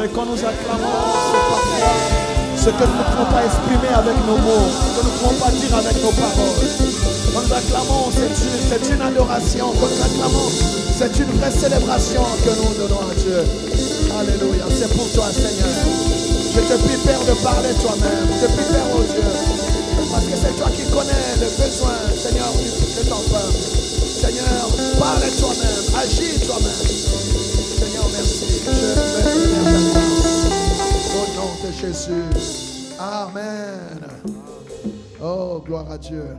et quand nous acclamons ce que nous ne pouvons pas exprimer avec nos mots, ce que nous ne pouvons pas dire avec nos paroles. Quand nous acclamons, c'est une adoration. Quand nous acclamons, c'est une vraie célébration que nous donnons à Dieu. Alléluia, c'est pour toi, Seigneur. Je te prie, Père, de parler toi-même. Je te prie, Père, oh Dieu, parce que c'est toi qui connais le besoin, Seigneur, de ton peuple. Seigneur, parle toi-même, agis toi-même. Seigneur, merci. Je vais ta grâce. Au nom de Jésus. Amen. Oh, gloire à Dieu.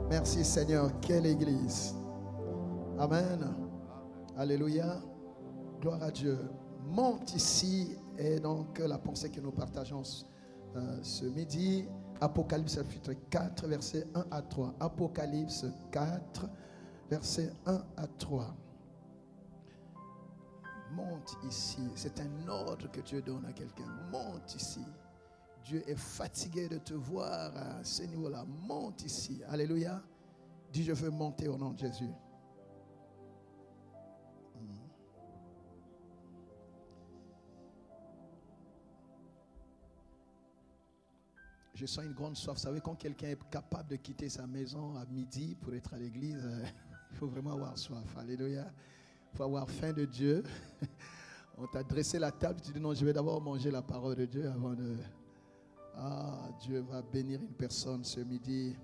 Merci, Seigneur. Quelle église. Amen. Alléluia. Gloire à Dieu. Monte ici est donc la pensée que nous partageons ce midi. Apocalypse chapitre 4, versets 1 à 3. Apocalypse 4, versets 1 à 3. Monte ici. C'est un ordre que Dieu donne à quelqu'un. Monte ici. Dieu est fatigué de te voir à ce niveau-là. Monte ici. Alléluia. Dis, je veux monter au nom de Jésus. Je sens une grande soif. Vous savez, quand quelqu'un est capable de quitter sa maison à midi pour être à l'église, il faut vraiment avoir soif. Alléluia. Il faut avoir faim de Dieu. On t'a dressé la table, tu dis non, je vais d'abord manger la parole de Dieu avant de... Ah, Dieu va bénir une personne ce midi.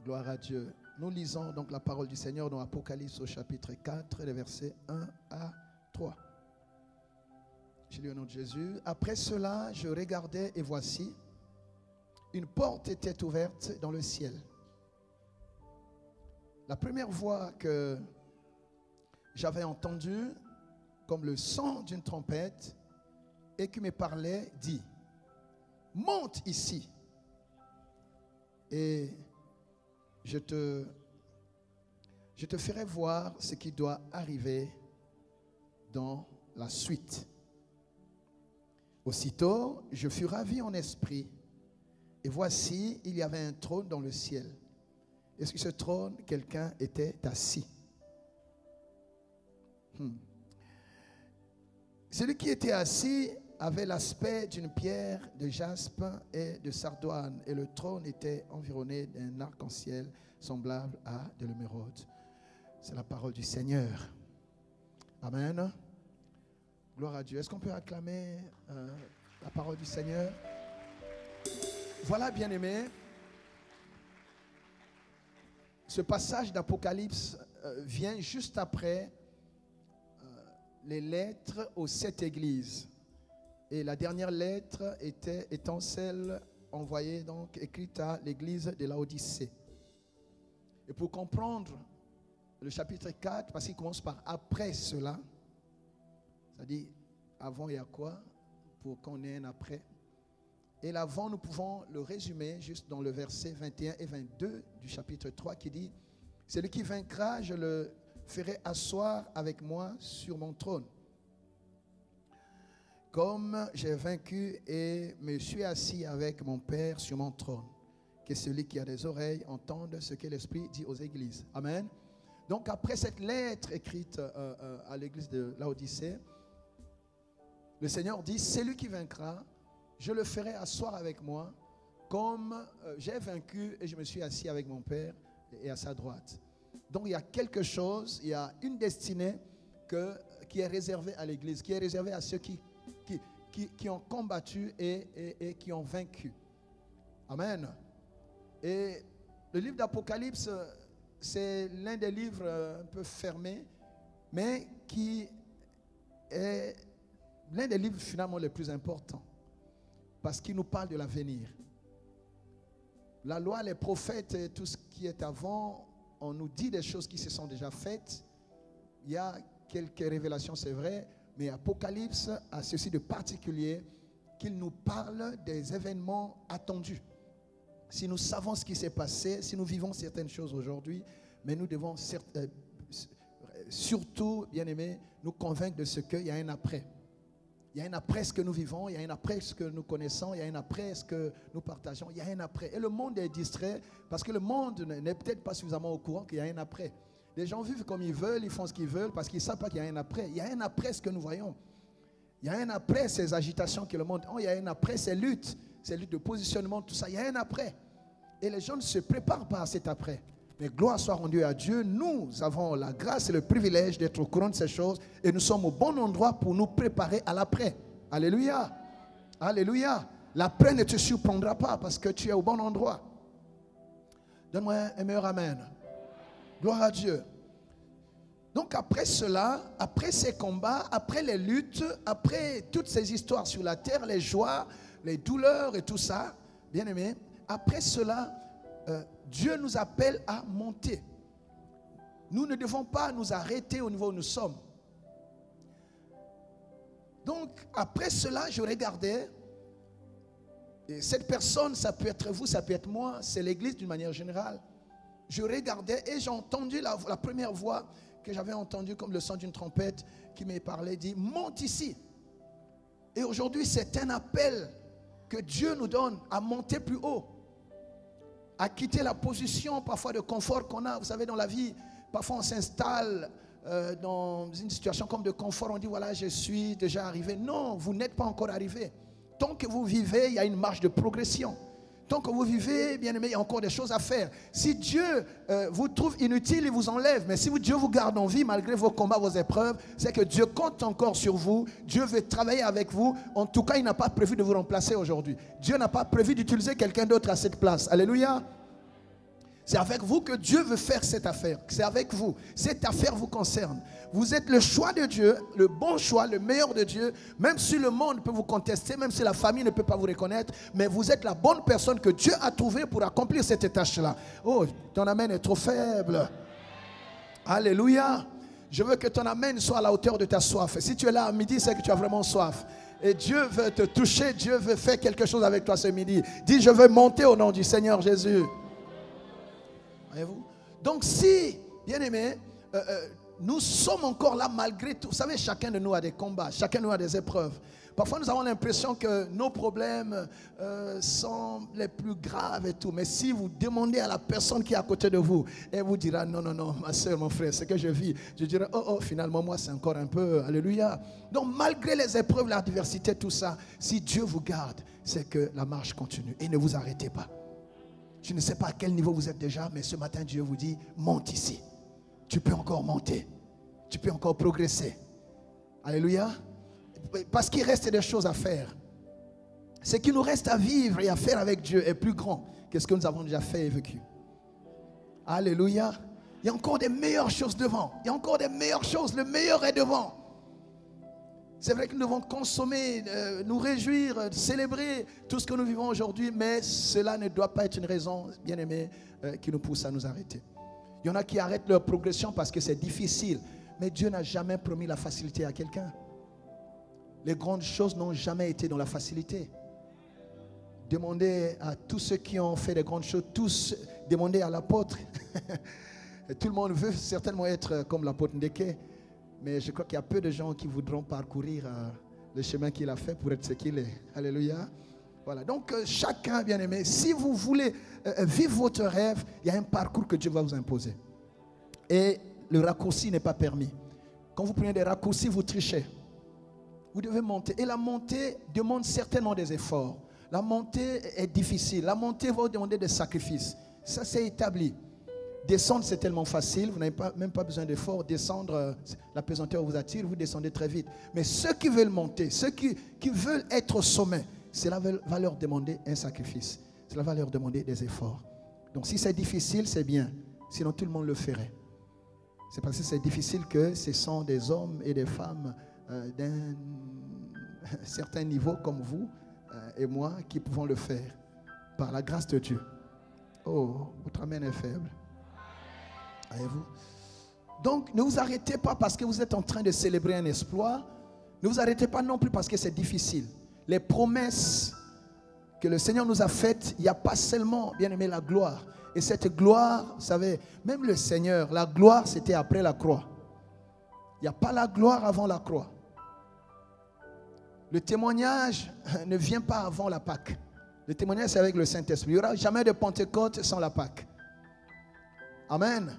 Gloire à Dieu. Nous lisons donc la parole du Seigneur dans Apocalypse au chapitre 4, les versets 1 à 3. Je lis au nom de Jésus. Après cela, je regardais et voici, une porte était ouverte dans le ciel. La première voix que j'avais entendue, comme le son d'une trompette, et qui me parlait, dit, monte ici, et je te ferai voir ce qui doit arriver dans la suite. Aussitôt, je fus ravi en esprit, et voici, il y avait un trône dans le ciel. Et sur ce trône, quelqu'un était assis. Celui qui était assis avait l'aspect d'une pierre de jaspe et de sardoine, et le trône était environné d'un arc-en-ciel semblable à de l'émeraude. C'est la parole du Seigneur. Amen. Gloire à Dieu. Est-ce qu'on peut acclamer la parole du Seigneur? Voilà, bien-aimés, ce passage d'Apocalypse vient juste après les lettres aux 7 églises. Et la dernière lettre étant celle envoyée, donc écrite à l'église de Laodicée. Et pour comprendre le chapitre 4, parce qu'il commence par après cela, c'est-à-dire avant il y a quoi, pour qu'on ait un après. Et l'avant, nous pouvons le résumer juste dans le verset 21 et 22 du chapitre 3 qui dit, celui qui vaincra, je le ferai asseoir avec moi sur mon trône. Comme j'ai vaincu et me suis assis avec mon Père sur mon trône. Que celui qui a des oreilles entende ce que l'Esprit dit aux églises. Amen. Donc après cette lettre écrite à l'église de Laodicée, le Seigneur dit, celui qui vaincra, je le ferai asseoir avec moi, comme j'ai vaincu et je me suis assis avec mon Père et à sa droite. Donc il y a quelque chose, il y a une destinée qui est réservée à l'église, qui est réservée à ceux qui ont combattu et qui ont vaincu. Amen. Et le livre d'Apocalypse, c'est l'un des livres un peu fermés, mais qui est l'un des livres finalement les plus importants, parce qu'il nous parle de l'avenir. La loi, les prophètes et tout ce qui est avant, on nous dit des choses qui se sont déjà faites. Il y a quelques révélations, c'est vrai, mais Apocalypse a ceci de particulier, qu'il nous parle des événements attendus. Si nous savons ce qui s'est passé, si nous vivons certaines choses aujourd'hui, mais nous devons surtout, bien aimés, nous convaincre de ce qu'il y a un après. Il y a un après ce que nous vivons, il y a un après ce que nous connaissons, il y a un après ce que nous partageons, il y a un après. Et le monde est distrait parce que le monde n'est peut-être pas suffisamment au courant qu'il y a un après. Les gens vivent comme ils veulent, ils font ce qu'ils veulent parce qu'ils ne savent pas qu'il y a un après. Il y a un après ce que nous voyons. Il y a un après ces agitations que le monde a. Il y a un après ces luttes de positionnement, tout ça. Il y a un après. Et les gens ne se préparent pas à cet après. Mais gloire soit rendue à Dieu. Nous avons la grâce et le privilège d'être au courant de ces choses. Et nous sommes au bon endroit pour nous préparer à l'après. Alléluia. Alléluia. L'après ne te surprendra pas parce que tu es au bon endroit. Donne-moi un meilleur amen. Gloire à Dieu. Donc après cela, après ces combats, après les luttes, après toutes ces histoires sur la terre, les joies, les douleurs et tout ça, bien aimé, après cela, Dieu nous appelle à monter. Nous ne devons pas nous arrêter au niveau où nous sommes. Donc après cela, je regardais, et cette personne, ça peut être vous, ça peut être moi, c'est l'église d'une manière générale. Je regardais et j'ai entendu la première voix que j'avais entendue comme le son d'une trompette qui me parlait, dit « Monte ici ». Et aujourd'hui, c'est un appel que Dieu nous donne à monter plus haut, à quitter la position parfois de confort qu'on a. Vous savez, dans la vie, parfois on s'installe dans une situation comme de confort, on dit « Voilà, je suis déjà arrivé ». Non, vous n'êtes pas encore arrivé. Tant que vous vivez, il y a une marge de progression. Tant que vous vivez, bien aimé, il y a encore des choses à faire. Si Dieu vous trouve inutile, il vous enlève. Mais si Dieu vous garde en vie, malgré vos combats, vos épreuves, c'est que Dieu compte encore sur vous. Dieu veut travailler avec vous. En tout cas, il n'a pas prévu de vous remplacer aujourd'hui. Dieu n'a pas prévu d'utiliser quelqu'un d'autre à cette place. Alléluia. C'est avec vous que Dieu veut faire cette affaire. C'est avec vous. Cette affaire vous concerne. Vous êtes le choix de Dieu, le bon choix, le meilleur de Dieu. Même si le monde peut vous contester, même si la famille ne peut pas vous reconnaître, mais vous êtes la bonne personne que Dieu a trouvée pour accomplir cette tâche-là. Oh, ton amen est trop faible. Alléluia. Je veux que ton amen soit à la hauteur de ta soif. Et si tu es là à midi, c'est que tu as vraiment soif. Et Dieu veut te toucher, Dieu veut faire quelque chose avec toi ce midi. Dis, je veux monter au nom du Seigneur Jésus. Voyez-vous? Donc si, bien aimé, nous sommes encore là malgré tout. Vous savez, chacun de nous a des combats, chacun de nous a des épreuves. Parfois nous avons l'impression que nos problèmes sont les plus graves et tout. Mais si vous demandez à la personne qui est à côté de vous, elle vous dira non, non, non, ma soeur, mon frère, ce que je vis, je dirai oh, finalement moi c'est encore un peu, alléluia. Donc malgré les épreuves, l'adversité, tout ça, si Dieu vous garde, c'est que la marche continue et ne vous arrêtez pas. Je ne sais pas à quel niveau vous êtes déjà, mais ce matin, Dieu vous dit, monte ici. Tu peux encore monter. Tu peux encore progresser. Alléluia. Parce qu'il reste des choses à faire. Ce qui nous reste à vivre et à faire avec Dieu est plus grand que ce que nous avons déjà fait et vécu. Alléluia. Il y a encore des meilleures choses devant. Il y a encore des meilleures choses. Le meilleur est devant. C'est vrai que nous devons consommer, nous réjouir, célébrer tout ce que nous vivons aujourd'hui, mais cela ne doit pas être une raison, bien aimée, qui nous pousse à nous arrêter. Il y en a qui arrêtent leur progression parce que c'est difficile, mais Dieu n'a jamais promis la facilité à quelqu'un. Les grandes choses n'ont jamais été dans la facilité. Demandez à tous ceux qui ont fait des grandes choses, tous, demandez à l'apôtre. Tout le monde veut certainement être comme l'apôtre Ndeke. Mais je crois qu'il y a peu de gens qui voudront parcourir le chemin qu'il a fait pour être ce qu'il est. Alléluia. Voilà. Donc, chacun, bien aimé, si vous voulez vivre votre rêve, il y a un parcours que Dieu va vous imposer. Et le raccourci n'est pas permis. Quand vous prenez des raccourcis, vous trichez. Vous devez monter. Et la montée demande certainement des efforts. La montée est difficile. La montée va vous demander des sacrifices. Ça, c'est établi. Descendre, c'est tellement facile, vous n'avez même pas besoin d'effort. Descendre, la pesanteur vous attire, vous descendez très vite. Mais ceux qui veulent monter, ceux qui veulent être au sommet, cela va leur demander un sacrifice. Cela va leur demander des efforts. Donc si c'est difficile, c'est bien. Sinon, tout le monde le ferait. C'est parce que c'est difficile que ce sont des hommes et des femmes d'un certain niveau comme vous et moi qui pouvons le faire par la grâce de Dieu. Oh, votre amen est faible. Voyez-vous? Donc, ne vous arrêtez pas parce que vous êtes en train de célébrer un exploit. Ne vous arrêtez pas non plus parce que c'est difficile. Les promesses que le Seigneur nous a faites, il n'y a pas seulement, bien aimé, la gloire. Et cette gloire, vous savez, même le Seigneur, la gloire, c'était après la croix. Il n'y a pas la gloire avant la croix. Le témoignage ne vient pas avant la Pâque. Le témoignage, c'est avec le Saint-Esprit. Il n'y aura jamais de Pentecôte sans la Pâque. Amen.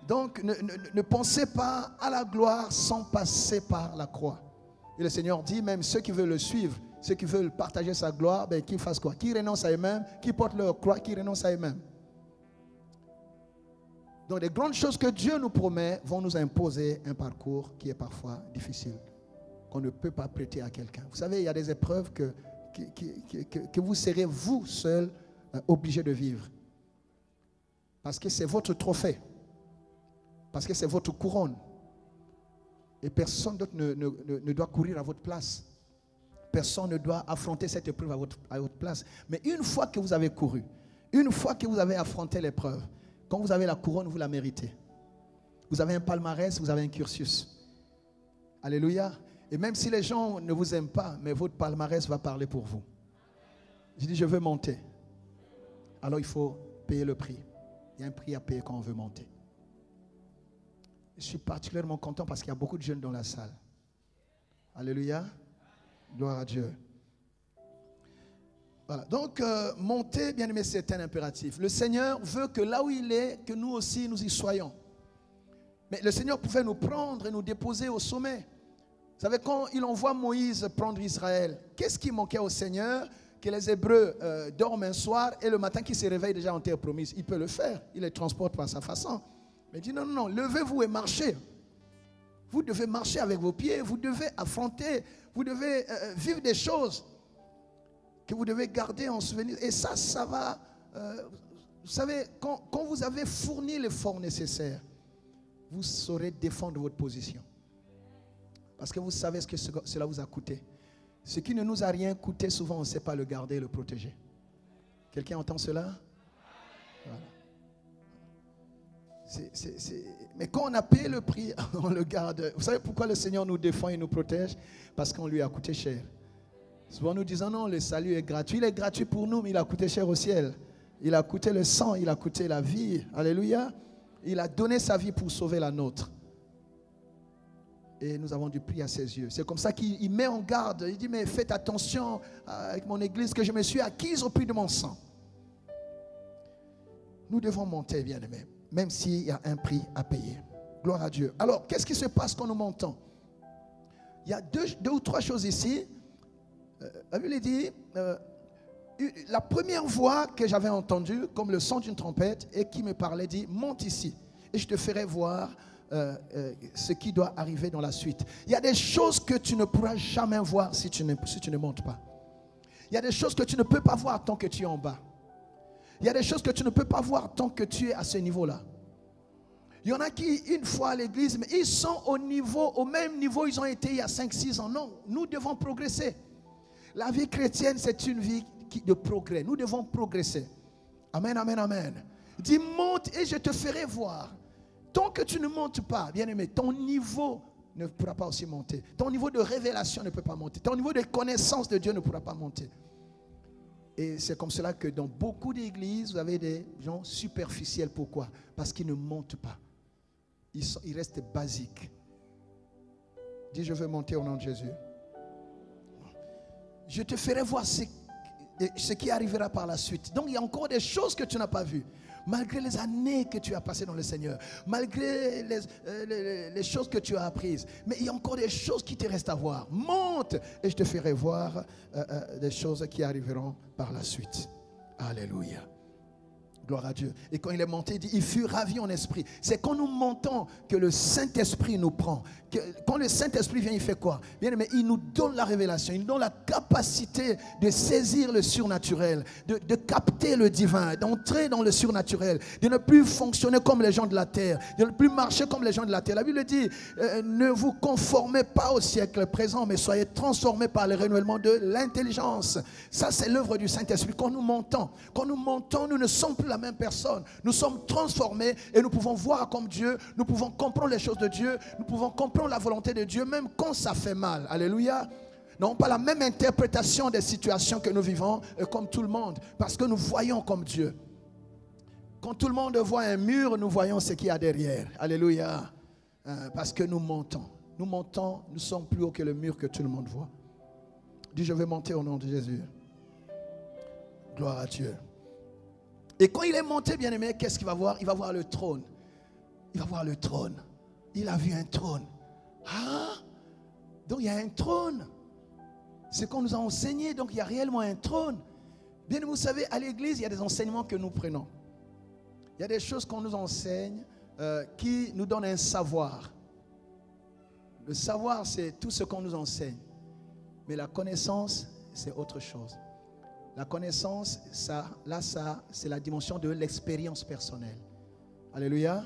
Il Donc, ne pensez pas à la gloire sans passer par la croix. Et le Seigneur dit, même ceux qui veulent le suivre, ceux qui veulent partager sa gloire, ben, qu'ils fassent quoi? Qu'ils renoncent à eux-mêmes, qu'ils portent leur croix, qu'ils renoncent à eux-mêmes. Donc, les grandes choses que Dieu nous promet vont nous imposer un parcours qui est parfois difficile, qu'on ne peut pas prêter à quelqu'un. Vous savez, il y a des épreuves que vous serez vous seul obligé de vivre. Parce que c'est votre trophée. Parce que c'est votre couronne. Et personne d'autre ne doit courir à votre place. Personne ne doit affronter cette épreuve à votre place. Mais une fois que vous avez couru, une fois que vous avez affronté l'épreuve, quand vous avez la couronne, vous la méritez. Vous avez un palmarès, vous avez un cursus. Alléluia. Et même si les gens ne vous aiment pas, mais votre palmarès va parler pour vous. Je dis, je veux monter. Alors il faut payer le prix. Il y a un prix à payer quand on veut monter. Je suis particulièrement content parce qu'il y a beaucoup de jeunes dans la salle. Alléluia. Gloire à Dieu. Voilà. Donc, monter, bien aimé, c'est un impératif. Le Seigneur veut que là où il est, que nous aussi, nous y soyons. Mais le Seigneur pouvait nous prendre et nous déposer au sommet. Vous savez, quand il envoie Moïse prendre Israël, qu'est-ce qui manquait au Seigneur? Que les Hébreux dorment un soir et le matin qu'ils se réveillent déjà en terre promise. Il peut le faire. Il les transporte par sa façon. Mais il dit non, non, non, levez-vous et marchez. Vous devez marcher avec vos pieds. Vous devez affronter. Vous devez vivre des choses que vous devez garder en souvenir. Et ça va... vous savez, quand vous avez fourni l'effort nécessaire, vous saurez défendre votre position. Parce que vous savez ce que cela vous a coûté. Ce qui ne nous a rien coûté, souvent on ne sait pas le garder et le protéger. Quelqu'un entend cela? Voilà. Mais quand on a payé le prix, on le garde. Vous savez pourquoi le Seigneur nous défend et nous protège? Parce qu'on lui a coûté cher. Souvent nous disons non, le salut est gratuit. Il est gratuit pour nous, mais il a coûté cher au ciel. Il a coûté le sang, il a coûté la vie. Alléluia. Il a donné sa vie pour sauver la nôtre. Et nous avons du prix à ses yeux. C'est comme ça qu'il met en garde. Il dit, mais faites attention avec mon église que je me suis acquise au prix de mon sang. Nous devons monter, bien-aimés, même s'il y a un prix à payer. Gloire à Dieu. Alors, qu'est-ce qui se passe quand nous montons? Il y a deux ou trois choses ici. La Bible dit, la première voix que j'avais entendue, comme le son d'une trompette, et qui me parlait, dit, monte ici, et je te ferai voir ce qui doit arriver dans la suite. Il y a des choses que tu ne pourras jamais voir si tu ne montes pas. Il y a des choses que tu ne peux pas voir tant que tu es en bas. Il y a des choses que tu ne peux pas voir tant que tu es à ce niveau-là. Il y en a qui, une fois à l'église, mais ils sont au même niveau ils ont été il y a 5-6 ans. Non, nous devons progresser. La vie chrétienne, c'est une vie de progrès. Nous devons progresser. Amen, amen, amen. Dis, monte et je te ferai voir. Tant que tu ne montes pas, bien-aimé, ton niveau ne pourra pas aussi monter. Ton niveau de révélation ne peut pas monter. Ton niveau de connaissance de Dieu ne pourra pas monter. Et c'est comme cela que dans beaucoup d'églises, vous avez des gens superficiels. Pourquoi? Parce qu'ils ne montent pas. Ils restent basiques. Dis, je veux monter au nom de Jésus. Je te ferai voir ce qui arrivera par la suite. Donc il y a encore des choses que tu n'as pas vues. Malgré les années que tu as passées dans le Seigneur, malgré les choses que tu as apprises, mais il y a encore des choses qui te restent à voir. Monte et je te ferai voir des choses qui arriveront par la suite. Alléluia. Gloire à Dieu. Et quand il est monté, il dit, il fut ravi en esprit. C'est quand nous montons que le Saint-Esprit nous prend. Quand le Saint-Esprit vient, il fait quoi? Bien, mais il nous donne la révélation. Il nous donne la capacité de saisir le surnaturel, de capter le divin, d'entrer dans le surnaturel, de ne plus fonctionner comme les gens de la terre, de ne plus marcher comme les gens de la terre. La Bible dit, ne vous conformez pas au siècle présent, mais soyez transformés par le renouvellement de l'intelligence. Ça, c'est l'œuvre du Saint-Esprit. Quand nous montons, nous ne sommes plus la même personne. Nous sommes transformés et nous pouvons voir comme Dieu, nous pouvons comprendre les choses de Dieu, nous pouvons comprendre la volonté de Dieu même quand ça fait mal. Alléluia. Non, pas la même interprétation des situations que nous vivons comme tout le monde, parce que nous voyons comme Dieu. Quand tout le monde voit un mur, nous voyons ce qu'il y a derrière. Alléluia. Parce que nous montons, nous sommes plus haut que le mur que tout le monde voit. Dis, je vais monter au nom de Jésus. Gloire à Dieu. Et quand il est monté, bien-aimé, qu'est-ce qu'il va voir? Il va voir le trône. il va voir le trône. Il a vu un trône. Ah, donc il y a un trône. C'est qu'on nous a enseigné, donc il y a réellement un trône. Bien, vous savez, à l'église, il y a des enseignements que nous prenons. Il y a des choses qu'on nous enseigne qui nous donnent un savoir. Le savoir, c'est tout ce qu'on nous enseigne. Mais la connaissance, c'est autre chose. La connaissance, ça, c'est la dimension de l'expérience personnelle. Alléluia.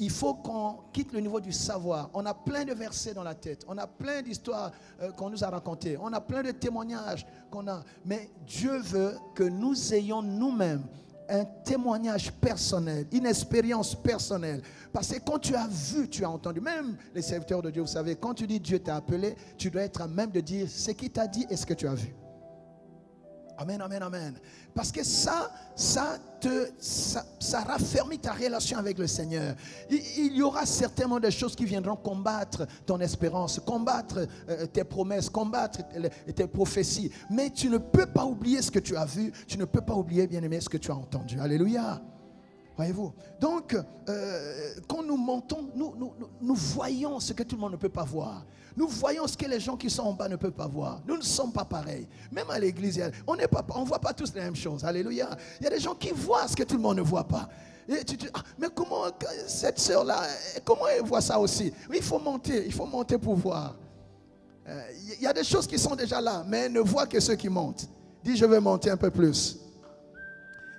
Il faut qu'on quitte le niveau du savoir. On a plein de versets dans la tête. On a plein d'histoires qu'on nous a racontées. On a plein de témoignages qu'on a. Mais Dieu veut que nous ayons nous-mêmes un témoignage personnel, une expérience personnelle. Parce que quand tu as vu, tu as entendu. Même les serviteurs de Dieu, vous savez, quand tu dis Dieu t'a appelé, tu dois être à même de dire ce qu'il t'a dit et ce que tu as vu. Amen, amen, amen. Parce que ça raffermit ta relation avec le Seigneur. Il y aura certainement des choses qui viendront combattre ton espérance, combattre tes promesses, combattre tes prophéties. Mais tu ne peux pas oublier ce que tu as vu. Tu ne peux pas oublier, bien-aimé, ce que tu as entendu. Alléluia. Voyez-vous. Donc, quand nous montons, nous voyons ce que tout le monde ne peut pas voir. Nous voyons ce que les gens qui sont en bas ne peuvent pas voir. Nous ne sommes pas pareils. Même à l'église, on ne voit pas tous les mêmes choses. Alléluia. Il y a des gens qui voient ce que tout le monde ne voit pas. Et tu dis, mais comment cette sœur-là, comment elle voit ça aussi? Oui, il faut monter pour voir. Il y a des choses qui sont déjà là, mais elle ne voit que ceux qui montent. Dis, je veux monter un peu plus.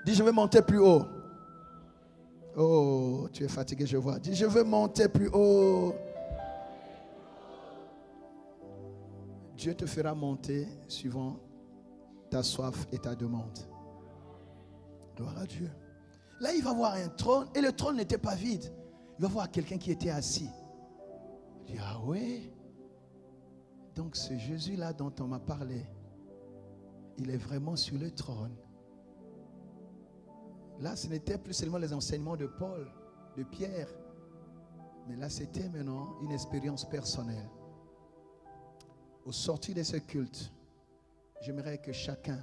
Dis, je veux monter plus haut. Oh, tu es fatigué, je vois. Dis, je veux monter plus haut. Dieu te fera monter suivant ta soif et ta demande. Gloire à Dieu. Là, il va voir un trône et le trône n'était pas vide. Il va voir quelqu'un qui était assis. Il dit, ah oui. Donc ce Jésus-là dont on m'a parlé, il est vraiment sur le trône. Là, ce n'était plus seulement les enseignements de Paul, de Pierre, mais là, c'était maintenant une expérience personnelle. Au sortir de ce culte, j'aimerais que chacun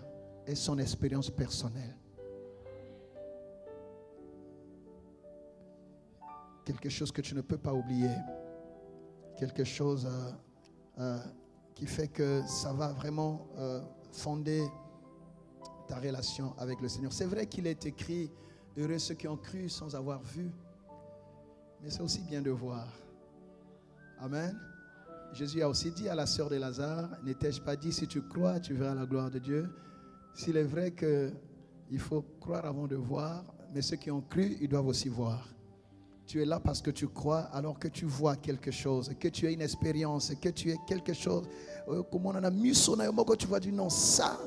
ait son expérience personnelle. Quelque chose que tu ne peux pas oublier. Quelque chose qui fait que ça va vraiment fonder ta relation avec le Seigneur. C'est vrai qu'il est écrit, heureux ceux qui ont cru sans avoir vu. Mais c'est aussi bien de voir. Amen. Jésus a aussi dit à la sœur de Lazare, n'étais-je pas dit, si tu crois, tu verras la gloire de Dieu. S'il est vrai qu'il faut croire avant de voir, mais ceux qui ont cru, ils doivent aussi voir. Tu es là parce que tu crois, alors que tu vois quelque chose, que tu as une expérience, que tu es quelque chose, comme on en a mis son œil, que tu vois du non, ça,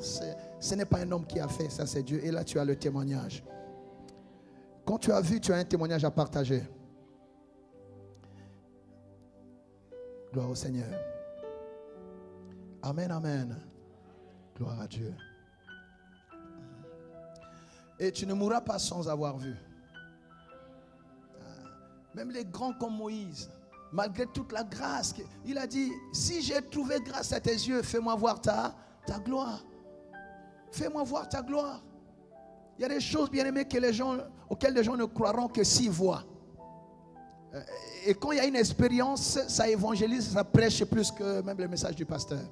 ce n'est pas un homme qui a fait, ça c'est Dieu. Et là, tu as le témoignage. Quand tu as vu, tu as un témoignage à partager. Gloire au Seigneur. Amen, amen. Gloire à Dieu. Et tu ne mourras pas sans avoir vu. Même les grands comme Moïse, malgré toute la grâce, il a dit, si j'ai trouvé grâce à tes yeux, fais-moi voir ta gloire. Fais-moi voir ta gloire. Il y a des choses, bien aimées, auxquelles les gens ne croiront que s'ils voient. Et quand il y a une expérience, ça évangélise, ça prêche plus que même le message du pasteur.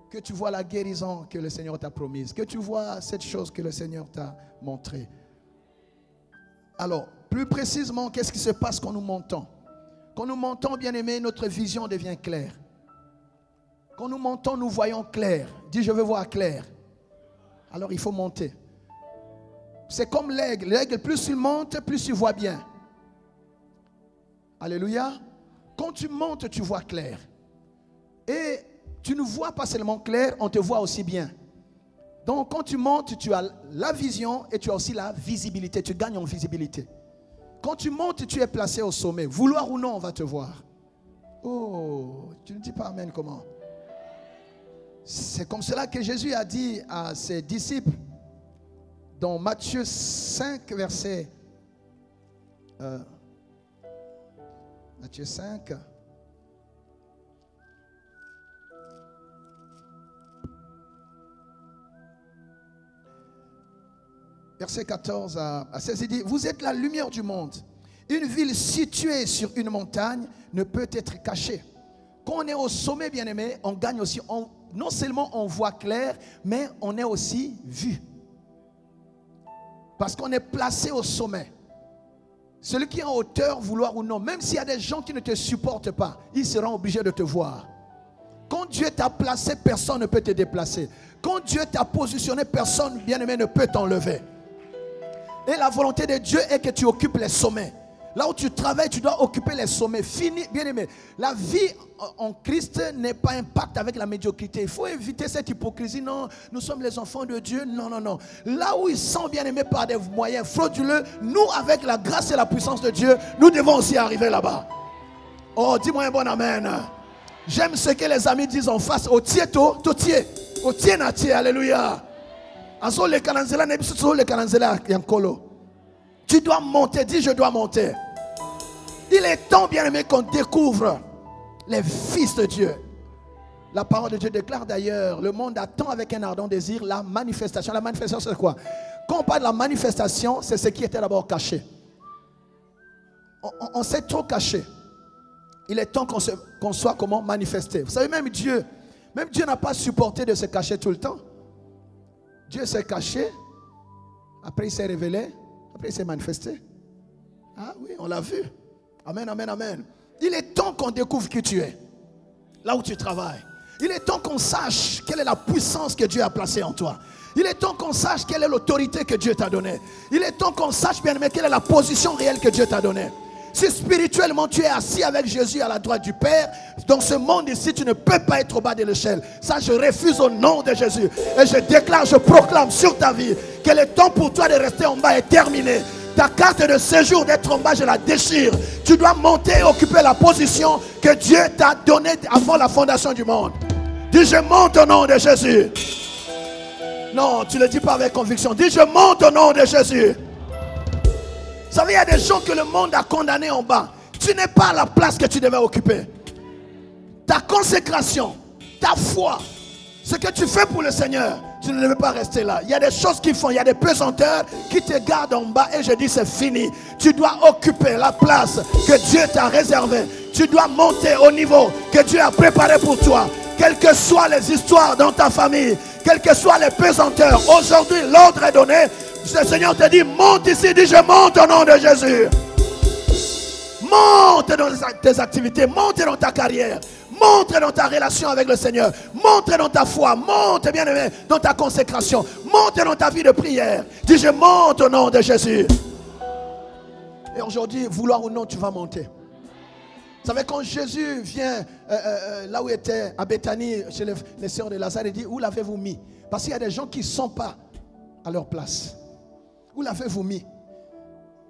Que tu vois la guérison que le Seigneur t'a promise, que tu vois cette chose que le Seigneur t'a montrée. Alors, plus précisément, qu'est-ce qui se passe quand nous montons? Quand nous montons, bien aimé, notre vision devient claire. Quand nous montons, nous voyons clair. Dis, je veux voir clair. Alors, il faut monter. C'est comme l'aigle. L'aigle, plus il monte, plus il voit bien. Alléluia. Quand tu montes, tu vois clair. Et tu ne vois pas seulement clair, on te voit aussi bien. Donc quand tu montes, tu as la vision et tu as aussi la visibilité. Tu gagnes en visibilité. Quand tu montes, tu es placé au sommet. Vouloir ou non, on va te voir. Oh, tu ne dis pas amen comment? C'est comme cela que Jésus a dit à ses disciples dans Matthieu 5, verset Matthieu 5. Verset 14 à 16, il dit, vous êtes la lumière du monde. Une ville située sur une montagne ne peut être cachée. Quand on est au sommet, bien-aimé, on gagne aussi. Non seulement on voit clair, mais on est aussi vu. Parce qu'on est placé au sommet. Celui qui est en hauteur, vouloir ou non, même s'il y a des gens qui ne te supportent pas, ils seront obligés de te voir. Quand Dieu t'a placé, personne ne peut te déplacer. Quand Dieu t'a positionné, personne, bien-aimé, ne peut t'enlever. Et la volonté de Dieu est que tu occupes les sommets. Là où tu travailles, tu dois occuper les sommets. Fini, bien-aimé. La vie en Christ n'est pas un pacte avec la médiocrité. Il faut éviter cette hypocrisie. Non, nous sommes les enfants de Dieu. Non, non, non. Là où ils sont bien-aimés par des moyens frauduleux, nous, avec la grâce et la puissance de Dieu, nous devons aussi arriver là-bas. Oh, dis-moi un bon amen. J'aime ce que les amis disent en face. Au tieto, tout tié. Au tié na tié. Alléluia. Azo le kananzela, nebisu le kananzela yankolo. Tu dois monter, dis je dois monter. Il est temps, bien-aimé, qu'on découvre les fils de Dieu. La parole de Dieu déclare d'ailleurs, le monde attend avec un ardent désir la manifestation. La manifestation, c'est quoi? Quand on parle de la manifestation, c'est ce qui était d'abord caché. On s'est trop caché. Il est temps qu'on soit comment manifesté. Vous savez, même Dieu n'a pas supporté de se cacher tout le temps. Dieu s'est caché, après il s'est révélé, après il s'est manifesté. Ah oui, on l'a vu. Amen, amen, amen. Il est temps qu'on découvre qui tu es, là où tu travailles. Il est temps qu'on sache quelle est la puissance que Dieu a placée en toi. Il est temps qu'on sache quelle est l'autorité que Dieu t'a donnée. Il est temps qu'on sache bien, mais quelle est la position réelle que Dieu t'a donnée. Si spirituellement tu es assis avec Jésus à la droite du Père, dans ce monde ici, tu ne peux pas être au bas de l'échelle. Ça, je refuse au nom de Jésus. Et je déclare, je proclame sur ta vie que le temps pour toi de rester en bas est terminé. Ta carte de séjour d'être en bas, je la déchire. Tu dois monter et occuper la position que Dieu t'a donnée avant la fondation du monde. Dis, je monte au nom de Jésus. Non, tu ne le dis pas avec conviction. Dis, je monte au nom de Jésus. Vous savez, il y a des gens que le monde a condamnés en bas. Tu n'es pas à la place que tu devais occuper. Ta consécration, ta foi, ce que tu fais pour le Seigneur, tu ne devais pas rester là. Il y a des choses qui font, il y a des pesanteurs qui te gardent en bas et je dis c'est fini. Tu dois occuper la place que Dieu t'a réservée. Tu dois monter au niveau que Dieu a préparé pour toi. Quelles que soient les histoires dans ta famille, quelles que soient les pesanteurs, aujourd'hui l'ordre est donné. Le Seigneur te dit, monte ici, dis je monte au nom de Jésus. Monte dans tes activités, monte dans ta carrière, monte dans ta relation avec le Seigneur, monte dans ta foi, monte bien aimé dans ta consécration, monte dans ta vie de prière. Dis je monte au nom de Jésus. Et aujourd'hui, vouloir ou non, tu vas monter. Vous savez, quand Jésus vient là où il était, à Béthanie, chez les sœurs de Lazare, il dit, où l'avez-vous mis? Parce qu'il y a des gens qui ne sont pas à leur place. Où l'avez-vous mis?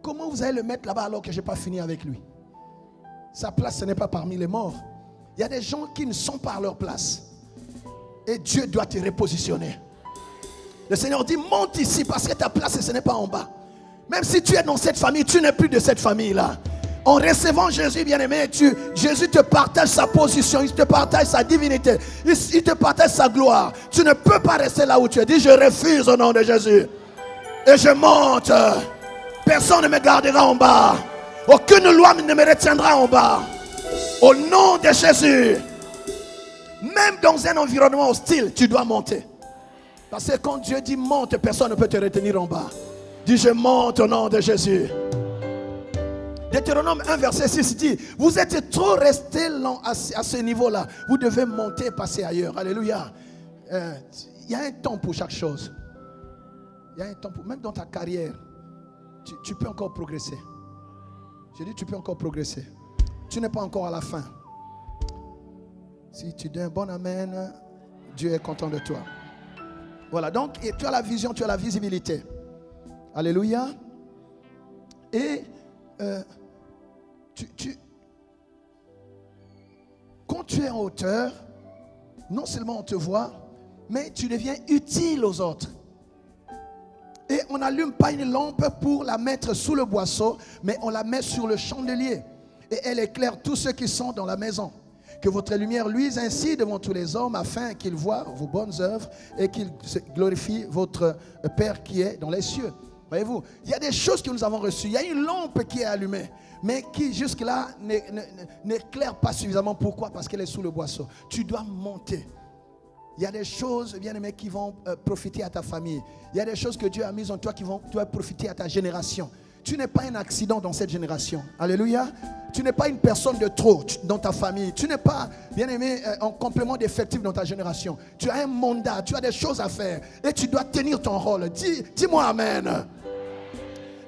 Comment vous allez le mettre là-bas alors que je n'ai pas fini avec lui? Sa place, ce n'est pas parmi les morts. Il y a des gens qui ne sont pas à leur place. Et Dieu doit te repositionner. Le Seigneur dit, monte ici parce que ta place, ce n'est pas en bas. Même si tu es dans cette famille, tu n'es plus de cette famille-là. En recevant Jésus, bien-aimé, Jésus te partage sa position, il te partage sa divinité, il te partage sa gloire. Tu ne peux pas rester là où tu es. Dis, je refuse au nom de Jésus. Et je monte. Personne ne me gardera en bas. Aucune loi ne me retiendra en bas. Au nom de Jésus. Même dans un environnement hostile, tu dois monter. Parce que quand Dieu dit monte, personne ne peut te retenir en bas. Dis, je monte au nom de Jésus. Deutéronome 1 verset 6 dit, vous êtes trop restés à ce niveau-là. Vous devez monter et passer ailleurs. Alléluia. Il y a un temps pour chaque chose. Il y a un temps pour, même dans ta carrière, tu peux encore progresser. Je dis, tu peux encore progresser. Tu n'es pas encore à la fin. Si tu dis un bon amen, Dieu est content de toi. Voilà, donc tu as la vision, tu as la visibilité. Alléluia. Et quand tu es en hauteur, non seulement on te voit, mais tu deviens utile aux autres. Et on n'allume pas une lampe pour la mettre sous le boisseau, mais on la met sur le chandelier. Et elle éclaire tous ceux qui sont dans la maison. Que votre lumière luise ainsi devant tous les hommes, afin qu'ils voient vos bonnes œuvres et qu'ils glorifient votre Père qui est dans les cieux. Voyez-vous, il y a des choses que nous avons reçues. Il y a une lampe qui est allumée, mais qui jusque-là n'éclaire pas suffisamment. Pourquoi? Parce qu'elle est sous le boisseau. Tu dois monter. Il y a des choses, bien aimés, qui vont profiter à ta famille. Il y a des choses que Dieu a mises en toi qui vont profiter à ta génération. Tu n'es pas un accident dans cette génération. Alléluia. Tu n'es pas une personne de trop dans ta famille. Tu n'es pas, bien aimé, en complément d'effectif dans ta génération. Tu as un mandat, tu as des choses à faire. Et tu dois tenir ton rôle. Dis-moi amen.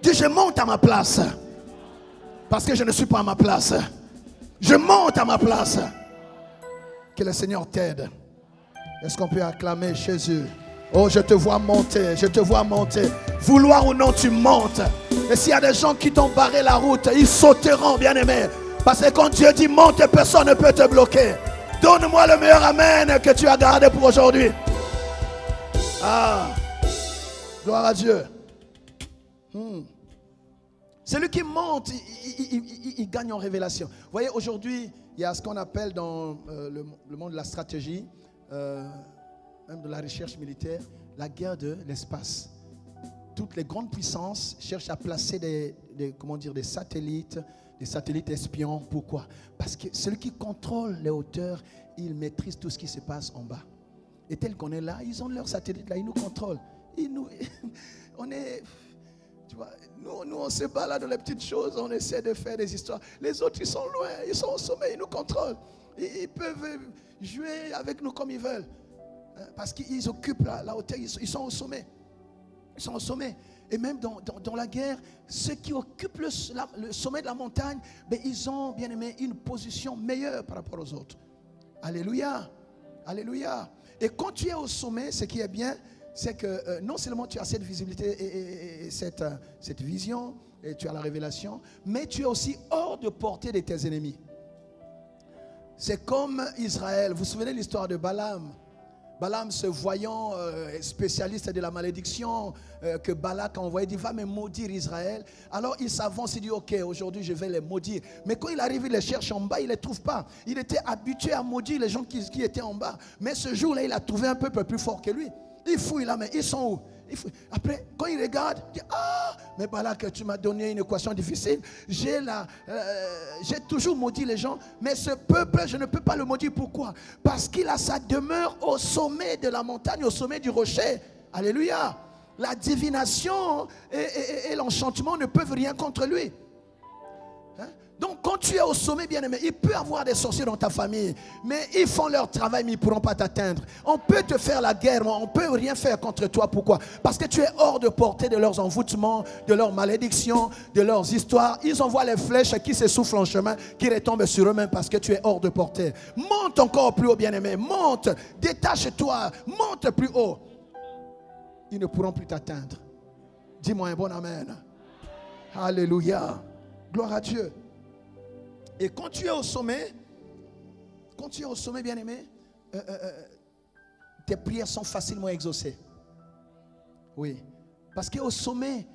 Dis, je monte à ma place. Parce que je ne suis pas à ma place. Je monte à ma place. Que le Seigneur t'aide. Est-ce qu'on peut acclamer Jésus? Oh, je te vois monter, je te vois monter. Vouloir ou non, tu montes. Et s'il y a des gens qui t'ont barré la route, ils sauteront, bien aimé. Parce que quand Dieu dit monte, personne ne peut te bloquer. Donne-moi le meilleur amen que tu as gardé pour aujourd'hui. Ah, gloire à Dieu. Celui qui monte, il gagne en révélation. Vous voyez, aujourd'hui, il y a ce qu'on appelle dans le monde de la stratégie, même de la recherche militaire, la guerre de l'espace. Toutes les grandes puissances cherchent à placer des satellites espions. Pourquoi? Parce que celui qui contrôle les hauteurs, il maîtrise tout ce qui se passe en bas. Et tel qu'on est là, ils ont leurs satellites là, ils nous contrôlent. On est... Tu vois, nous on se bat là dans les petites choses, on essaie de faire des histoires. Les autres, ils sont loin, ils sont au sommet, ils nous contrôlent. Ils peuvent jouer avec nous comme ils veulent. Parce qu'ils occupent la hauteur, ils sont au sommet. Ils sont au sommet. Et même dans la guerre, ceux qui occupent le sommet de la montagne, ben, ils ont, bien aimé, une position meilleure par rapport aux autres. Alléluia. Alléluia. Et quand tu es au sommet, ce qui est bien, c'est que non seulement tu as cette visibilité et cette vision, et tu as la révélation, mais tu es aussi hors de portée de tes ennemis. C'est comme Israël. Vous vous souvenez de l'histoire de Balaam? Balaam, se voyant spécialiste de la malédiction que Balak a envoyé, dit va me maudire Israël. Alors il s'avance, il dit ok, aujourd'hui je vais les maudire. Mais quand il arrive, il les cherche en bas, il ne les trouve pas. Il était habitué à maudire les gens qui étaient en bas. Mais ce jour-là, il a trouvé un peuple plus fort que lui. Il fouille là, mais ils sont où? Après, quand il regarde, il dit ah, mais Balak, tu m'as donné une équation difficile. J'ai toujours maudit les gens, mais ce peuple, je ne peux pas le maudire. Pourquoi? Parce qu'il a sa demeure au sommet de la montagne, au sommet du rocher. Alléluia. La divination et l'enchantement ne peuvent rien contre lui. Hein? Donc quand tu es au sommet, bien aimé, il peut y avoir des sorciers dans ta famille, mais ils font leur travail, mais ils ne pourront pas t'atteindre. On peut te faire la guerre, mais on ne peut rien faire contre toi. Pourquoi? Parce que tu es hors de portée de leurs envoûtements, de leurs malédictions, de leurs histoires. Ils envoient les flèches qui se soufflent en chemin, qui retombent sur eux-mêmes parce que tu es hors de portée. Monte encore plus haut, bien aimé. Monte, détache-toi, monte plus haut. Ils ne pourront plus t'atteindre. Dis-moi un bon amen. Alléluia. Gloire à Dieu. Et quand tu es au sommet, bien aimé, tes prières sont facilement exaucées. Oui. Parce qu'au sommet,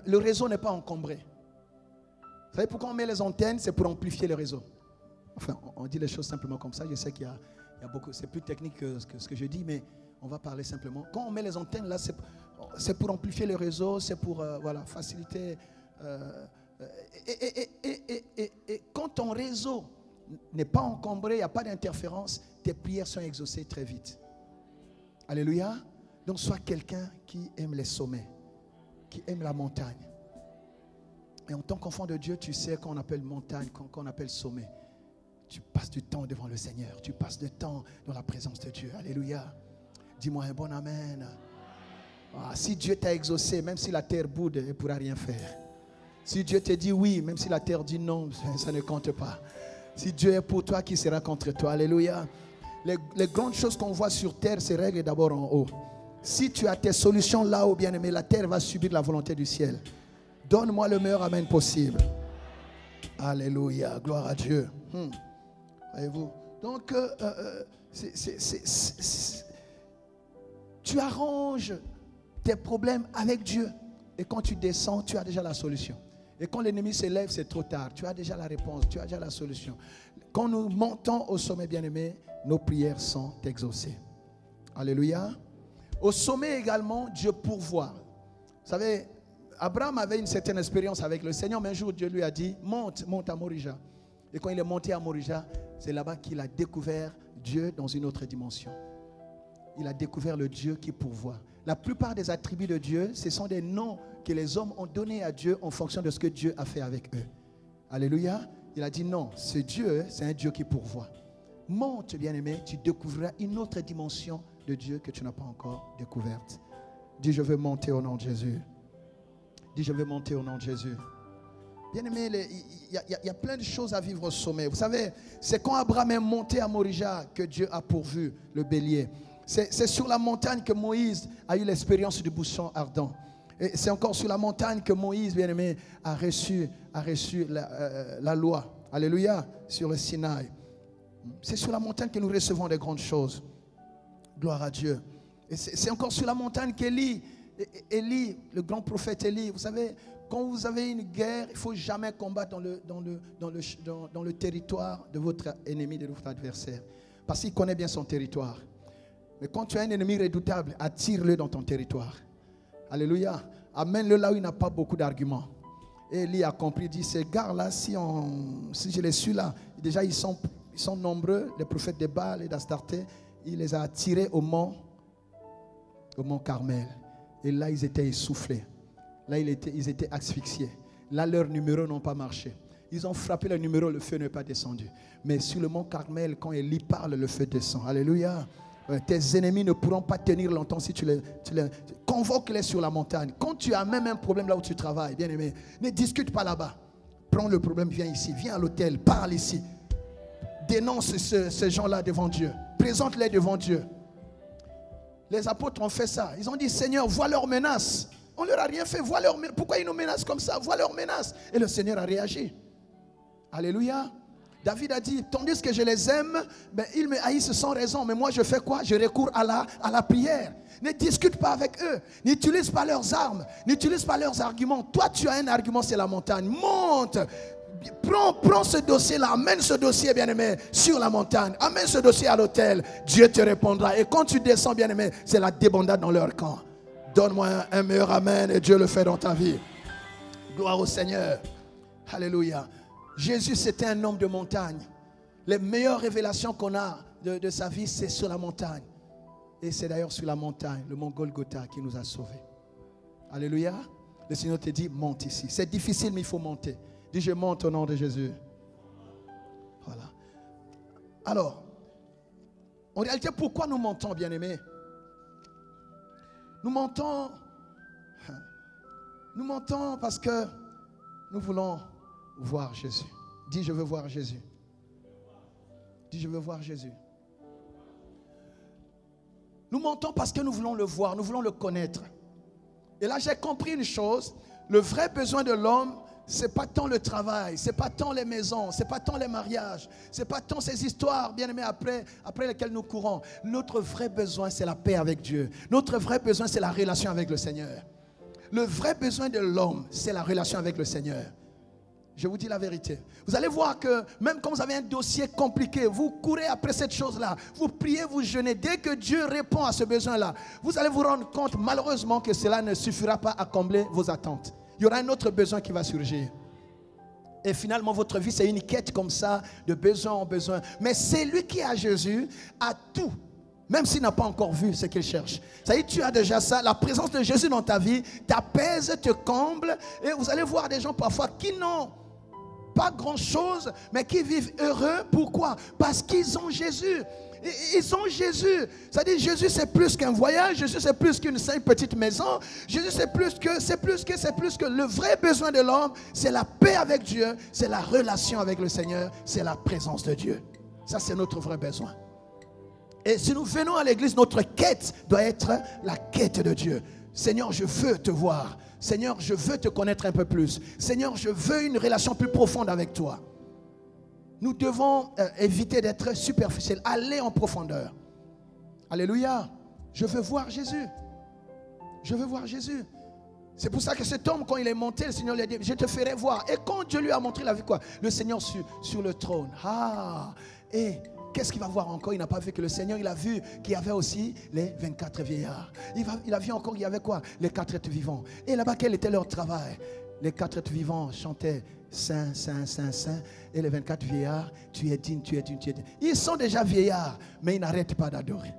le réseau n'est pas encombré. Vous savez pourquoi on met les antennes? C'est pour amplifier le réseau. Enfin, on dit les choses simplement comme ça. Je sais qu'il y a beaucoup, c'est plus technique que ce que je dis, mais on va parler simplement. Quand on met les antennes là, c'est pour amplifier le réseau, c'est pour faciliter. Et quand ton réseau n'est pas encombré, il n'y a pas d'interférence, tes prières sont exaucées très vite. Alléluia. Donc sois quelqu'un qui aime les sommets, qui aime la montagne. Et en tant qu'enfant de Dieu, tu sais qu'on appelle montagne, qu'on appelle sommet. Tu passes du temps devant le Seigneur, tu passes du temps dans la présence de Dieu. Alléluia. Dis-moi un bon amen. Ah, si Dieu t'a exaucé, même si la terre boude, il ne pourra rien faire. Si Dieu te dit oui, même si la terre dit non, ça ne compte pas. Si Dieu est pour toi, qui sera contre toi? Alléluia. Les grandes choses qu'on voit sur terre se règlent d'abord en haut. Si tu as tes solutions là-haut, bien-aimé, la terre va subir la volonté du ciel. Donne-moi le meilleur amen possible. Alléluia. Gloire à Dieu. Voyez-vous? Donc, tu arranges tes problèmes avec Dieu. Et quand tu descends, tu as déjà la solution. Et quand l'ennemi s'élève, c'est trop tard. Tu as déjà la réponse, tu as déjà la solution. Quand nous montons au sommet, bien-aimés, nos prières sont exaucées. Alléluia. Au sommet également, Dieu pourvoit. Vous savez, Abraham avait une certaine expérience avec le Seigneur, mais un jour Dieu lui a dit, monte à Morija. Et quand il est monté à Morija, c'est là-bas qu'il a découvert Dieu dans une autre dimension. Il a découvert le Dieu qui pourvoit. La plupart des attributs de Dieu, ce sont des noms que les hommes ont donnés à Dieu en fonction de ce que Dieu a fait avec eux. Alléluia. Il a dit non, ce Dieu, c'est un Dieu qui pourvoit. Monte, bien-aimé, tu découvriras une autre dimension de Dieu que tu n'as pas encore découverte. Dis, je veux monter au nom de Jésus. Dis, je veux monter au nom de Jésus. Bien-aimé, il y a plein de choses à vivre au sommet. Vous savez, c'est quand Abraham est monté à Morija que Dieu a pourvu le bélier. C'est sur la montagne que Moïse a eu l'expérience du buisson ardent. Et c'est encore sur la montagne que Moïse, bien-aimé, a reçu la loi. Alléluia, sur le Sinaï. C'est sur la montagne que nous recevons des grandes choses. Gloire à Dieu. Et c'est encore sur la montagne qu'Élie, le grand prophète Élie, vous savez, quand vous avez une guerre, il ne faut jamais combattre dans le territoire de votre ennemi, de votre adversaire. Parce qu'il connaît bien son territoire. Mais quand tu as un ennemi redoutable, attire-le dans ton territoire. Alléluia. Amène-le là où il n'a pas beaucoup d'arguments. Et Élie a compris, il dit, ces gars-là, si je les suis là, déjà ils sont nombreux, les prophètes de Baal et d'Astarté, il les a attirés au mont Carmel. Et là, ils étaient essoufflés. Là, ils étaient asphyxiés. Là, leurs numéros n'ont pas marché. Ils ont frappé le numéro, le feu n'est pas descendu. Mais sur le mont Carmel, quand Élie parle, le feu descend. Alléluia. Tes ennemis ne pourront pas tenir longtemps si tu les convoques-les sur la montagne. Quand tu as même un problème là où tu travailles, bien aimé, ne discute pas là-bas. Prends le problème, viens ici, viens à l'hôtel, parle ici. Dénonce ces gens-là devant Dieu. Présente-les devant Dieu. Les apôtres ont fait ça. Ils ont dit, Seigneur, vois leurs menaces. On ne leur a rien fait. Vois leurs menaces. Pourquoi ils nous menacent comme ça? Vois leurs menaces. Et le Seigneur a réagi. Alléluia. David a dit, tandis que je les aime, ils me haïssent sans raison. Mais moi, je fais quoi? Je recours à la prière. Ne discute pas avec eux. N'utilise pas leurs armes. N'utilise pas leurs arguments. Toi, tu as un argument, c'est la montagne. Monte. Prends ce dossier-là. Amène ce dossier, bien-aimé, sur la montagne. Amène ce dossier à l'autel. Dieu te répondra. Et quand tu descends, bien-aimé, c'est la débandade dans leur camp. Donne-moi un meilleur amen et Dieu le fait dans ta vie. Gloire au Seigneur. Alléluia. Jésus, c'était un homme de montagne. Les meilleures révélations qu'on a de sa vie, c'est sur la montagne. Et c'est d'ailleurs sur la montagne, le mont Golgotha, qui nous a sauvés. Alléluia. Le Seigneur te dit, monte ici. C'est difficile, mais il faut monter. Dis, je monte au nom de Jésus. Voilà. Alors, en réalité, pourquoi nous montons, bien-aimés? Nous montons parce que nous voulons voir Jésus. Dis, je veux voir Jésus. Dis, je veux voir Jésus. Nous montons parce que nous voulons le voir, nous voulons le connaître. Et là, j'ai compris une chose. Le vrai besoin de l'homme, ce n'est pas tant le travail, ce n'est pas tant les maisons, ce n'est pas tant les mariages, ce n'est pas tant ces histoires, bien aimés, après lesquelles nous courons. Notre vrai besoin, c'est la paix avec Dieu. Notre vrai besoin, c'est la relation avec le Seigneur. Le vrai besoin de l'homme, c'est la relation avec le Seigneur. Je vous dis la vérité. Vous allez voir que même quand vous avez un dossier compliqué, vous courez après cette chose-là. Vous priez, vous jeûnez. Dès que Dieu répond à ce besoin-là, vous allez vous rendre compte malheureusement que cela ne suffira pas à combler vos attentes. Il y aura un autre besoin qui va surgir. Et finalement, votre vie, c'est une quête comme ça, de besoin en besoin. Mais celui qui a Jésus a tout. Même s'il n'a pas encore vu ce qu'il cherche. Ça y est, tu as déjà ça. La présence de Jésus dans ta vie t'apaise, te comble. Et vous allez voir des gens parfois qui n'ont pas grand-chose, mais qui vivent heureux. Pourquoi? Parce qu'ils ont Jésus. Ils ont Jésus. C'est-à-dire, Jésus, c'est plus qu'un voyage. Jésus, c'est plus qu'une simple petite maison. Jésus, c'est plus que le vrai besoin de l'homme, c'est la paix avec Dieu, c'est la relation avec le Seigneur, c'est la présence de Dieu. Ça, c'est notre vrai besoin. Et si nous venons à l'église, notre quête doit être la quête de Dieu. Seigneur, je veux te voir. Seigneur, je veux te connaître un peu plus. Seigneur, je veux une relation plus profonde avec toi. Nous devons éviter d'être superficiels, aller en profondeur. Alléluia. Je veux voir Jésus. Je veux voir Jésus. C'est pour ça que cet homme, quand il est monté, le Seigneur lui a dit, je te ferai voir. Et quand Dieu lui a montré la vie, quoi? Le Seigneur sur le trône. Et qu'est-ce qu'il va voir encore? Il n'a pas vu que le Seigneur, il a vu qu'il y avait aussi les 24 vieillards. Il a vu encore qu'il y avait quoi? Les 4 êtres vivants. Et là-bas, quel était leur travail? Les 4 êtres vivants chantaient Saint, Saint, Saint, Saint. Et les 24 vieillards, tu es digne, tu es digne, tu es digne. Ils sont déjà vieillards, mais ils n'arrêtent pas d'adorer.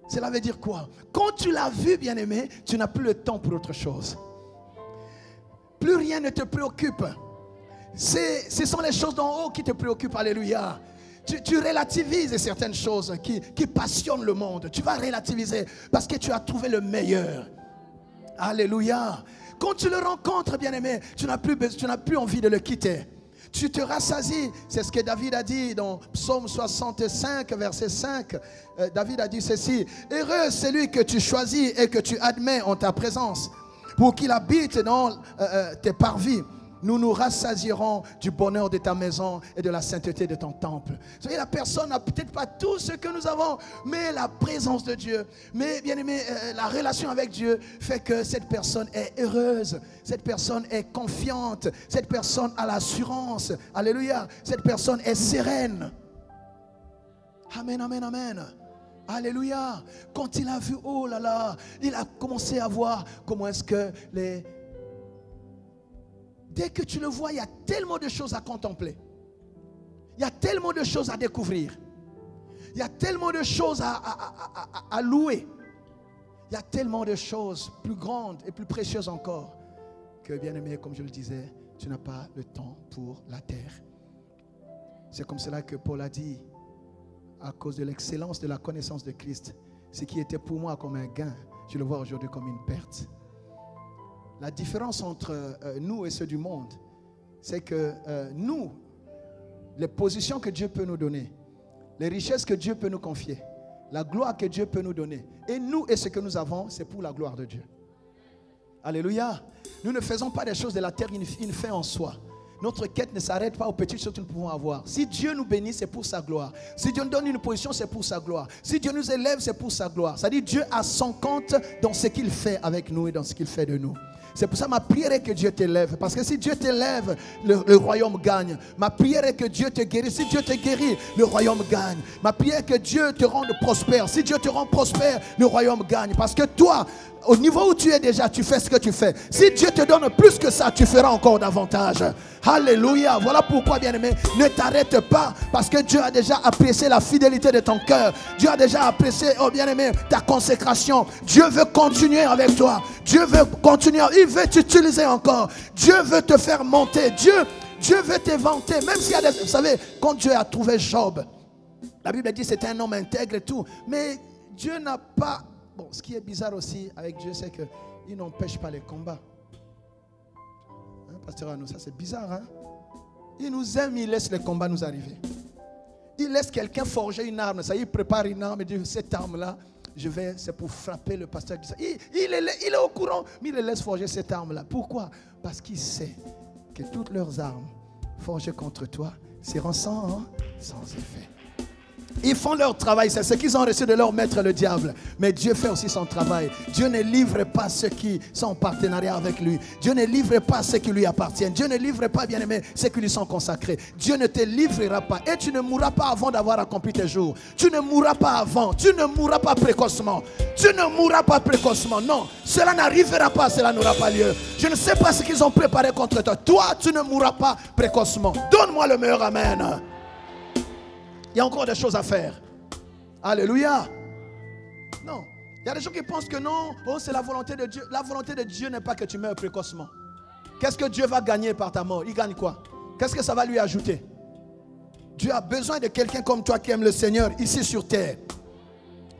Cela veut dire quoi? Quand tu l'as vu, bien-aimé, tu n'as plus le temps pour autre chose. Plus rien ne te préoccupe. Ce sont les choses d'en haut qui te préoccupent. Alléluia. Tu relativises certaines choses qui passionnent le monde. Tu vas relativiser parce que tu as trouvé le meilleur. Alléluia. Quand tu le rencontres, bien-aimé, tu n'as plus envie de le quitter. Tu te rassasies. C'est ce que David a dit dans Psaume 65, verset 5. David a dit ceci: heureux celui que tu choisis et que tu admets en ta présence, pour qu'il habite dans tes parvis. Nous nous rassasierons du bonheur de ta maison et de la sainteté de ton temple. Vous savez, la personne n'a peut-être pas tout ce que nous avons, mais la présence de Dieu, mais bien aimé, la relation avec Dieu fait que cette personne est heureuse, cette personne est confiante, cette personne a l'assurance. Alléluia. Cette personne est sereine. Amen, amen, amen. Alléluia. Quand il a vu, oh là là, il a commencé à voir comment est-ce que dès que tu le vois, il y a tellement de choses à contempler. Il y a tellement de choses à découvrir. Il y a tellement de choses à louer. Il y a tellement de choses plus grandes et plus précieuses encore que, bien aimé, comme je le disais, tu n'as pas le temps pour la terre. C'est comme cela que Paul a dit, à cause de l'excellence de la connaissance de Christ, ce qui était pour moi comme un gain, je le vois aujourd'hui comme une perte. La différence entre nous et ceux du monde, c'est que nous, les positions que Dieu peut nous donner, les richesses que Dieu peut nous confier, la gloire que Dieu peut nous donner, et nous et ce que nous avons, c'est pour la gloire de Dieu. Alléluia. Nous ne faisons pas des choses de la terre une fin en soi. Notre quête ne s'arrête pas aux petites choses que nous pouvons avoir. Si Dieu nous bénit, c'est pour sa gloire. Si Dieu nous donne une position, c'est pour sa gloire. Si Dieu nous élève, c'est pour sa gloire. C'est-à-dire Dieu a son compte dans ce qu'il fait avec nous et dans ce qu'il fait de nous. C'est pour ça ma prière est que Dieu t'élève. Parce que si Dieu t'élève, le royaume gagne. Ma prière est que Dieu te guérisse. Si Dieu te guérit, le royaume gagne. Ma prière est que Dieu te rende prospère. Si Dieu te rend prospère, le royaume gagne. Parce que toi, au niveau où tu es déjà, tu fais ce que tu fais. Si Dieu te donne plus que ça, tu feras encore davantage. Alléluia. Voilà pourquoi, bien-aimé, ne t'arrête pas. Parce que Dieu a déjà apprécié la fidélité de ton cœur. Dieu a déjà apprécié, oh bien-aimé, ta consécration. Dieu veut continuer avec toi. Dieu veut continuer. Il veut t'utiliser encore. Dieu veut te faire monter. Dieu veut t'éventer. Même s'il y a des... Vous savez, quand Dieu a trouvé Job, la Bible dit que c'était un homme intègre et tout. Mais Dieu n'a pas... Bon, ce qui est bizarre aussi avec Dieu, c'est qu'il n'empêche pas les combats. Hein, Pasteur Arnaud, ça c'est bizarre. Hein? Il nous aime, il laisse les combats nous arriver. Il laisse quelqu'un forger une arme. Ça, il prépare une arme et dit, cette arme-là, c'est pour frapper le pasteur. Il est au courant, mais il les laisse forger cette arme-là. Pourquoi? Parce qu'il sait que toutes leurs armes forgées contre toi seront sans effet. Ils font leur travail, c'est ce qu'ils ont reçu de leur maître le diable. Mais Dieu fait aussi son travail. Dieu ne livre pas ceux qui sont en partenariat avec lui. Dieu ne livre pas ceux qui lui appartiennent. Dieu ne livre pas, bien-aimé, ceux qui lui sont consacrés. Dieu ne te livrera pas. Et tu ne mourras pas avant d'avoir accompli tes jours. Tu ne mourras pas avant. Tu ne mourras pas précocement. Tu ne mourras pas précocement. Non, cela n'arrivera pas, cela n'aura pas lieu. Je ne sais pas ce qu'ils ont préparé contre toi. Toi, tu ne mourras pas précocement. Donne-moi le meilleur amen. Il y a encore des choses à faire. Alléluia. Non. Il y a des gens qui pensent que non, oh, c'est la volonté de Dieu. La volonté de Dieu n'est pas que tu meurs précocement. Qu'est-ce que Dieu va gagner par ta mort? Il gagne quoi? Qu'est-ce que ça va lui ajouter? Dieu a besoin de quelqu'un comme toi qui aime le Seigneur ici sur terre.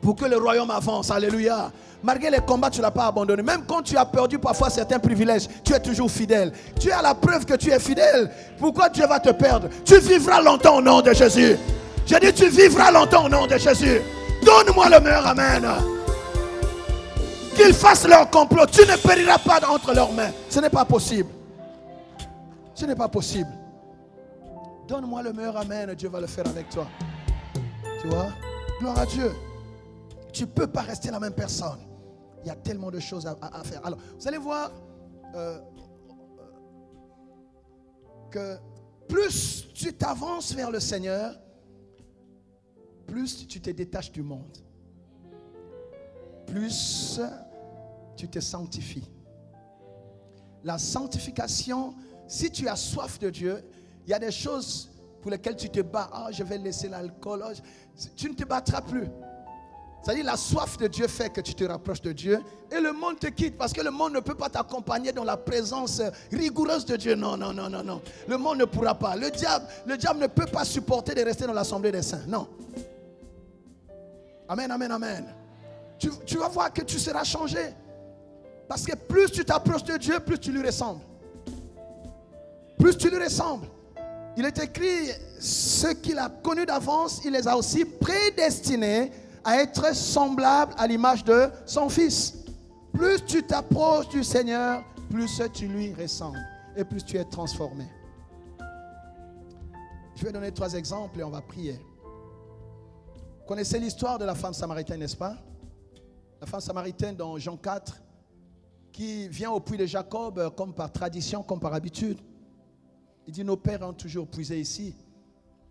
Pour que le royaume avance. Alléluia. Malgré les combats, tu ne l'as pas abandonné. Même quand tu as perdu parfois certains privilèges, tu es toujours fidèle. Tu as la preuve que tu es fidèle. Pourquoi Dieu va te perdre? Tu vivras longtemps au nom de Jésus. J'ai dit, tu vivras longtemps au nom de Jésus. Donne-moi le meilleur amen. Qu'ils fassent leur complot. Tu ne périras pas entre leurs mains. Ce n'est pas possible. Ce n'est pas possible. Donne-moi le meilleur amen. Dieu va le faire avec toi. Tu vois? Gloire à Dieu. Tu ne peux pas rester la même personne. Il y a tellement de choses à faire. Alors, vous allez voir que plus tu t'avances vers le Seigneur, plus tu te détaches du monde, plus tu te sanctifies. La sanctification, si tu as soif de Dieu, il y a des choses pour lesquelles tu te bats. Ah, je vais laisser l'alcool. Tu ne te battras plus. C'est-à-dire la soif de Dieu fait que tu te rapproches de Dieu et le monde te quitte parce que le monde ne peut pas t'accompagner dans la présence rigoureuse de Dieu. Non, non, non, non, non. Le monde ne pourra pas. Le diable ne peut pas supporter de rester dans l'assemblée des saints. Non. Amen, amen, amen. Tu vas voir que tu seras changé. Parce que plus tu t'approches de Dieu, plus tu lui ressembles. Plus tu lui ressembles. Il est écrit, ceux qu'il a connus d'avance, il les a aussi prédestinés à être semblables à l'image de son Fils. Plus tu t'approches du Seigneur, plus tu lui ressembles et plus tu es transformé. Je vais donner 3 exemples et on va prier. Vous connaissez l'histoire de la femme samaritaine, n'est-ce pas? La femme samaritaine dans Jean 4, qui vient au puits de Jacob comme par tradition, comme par habitude. Il dit, nos pères ont toujours puisé ici.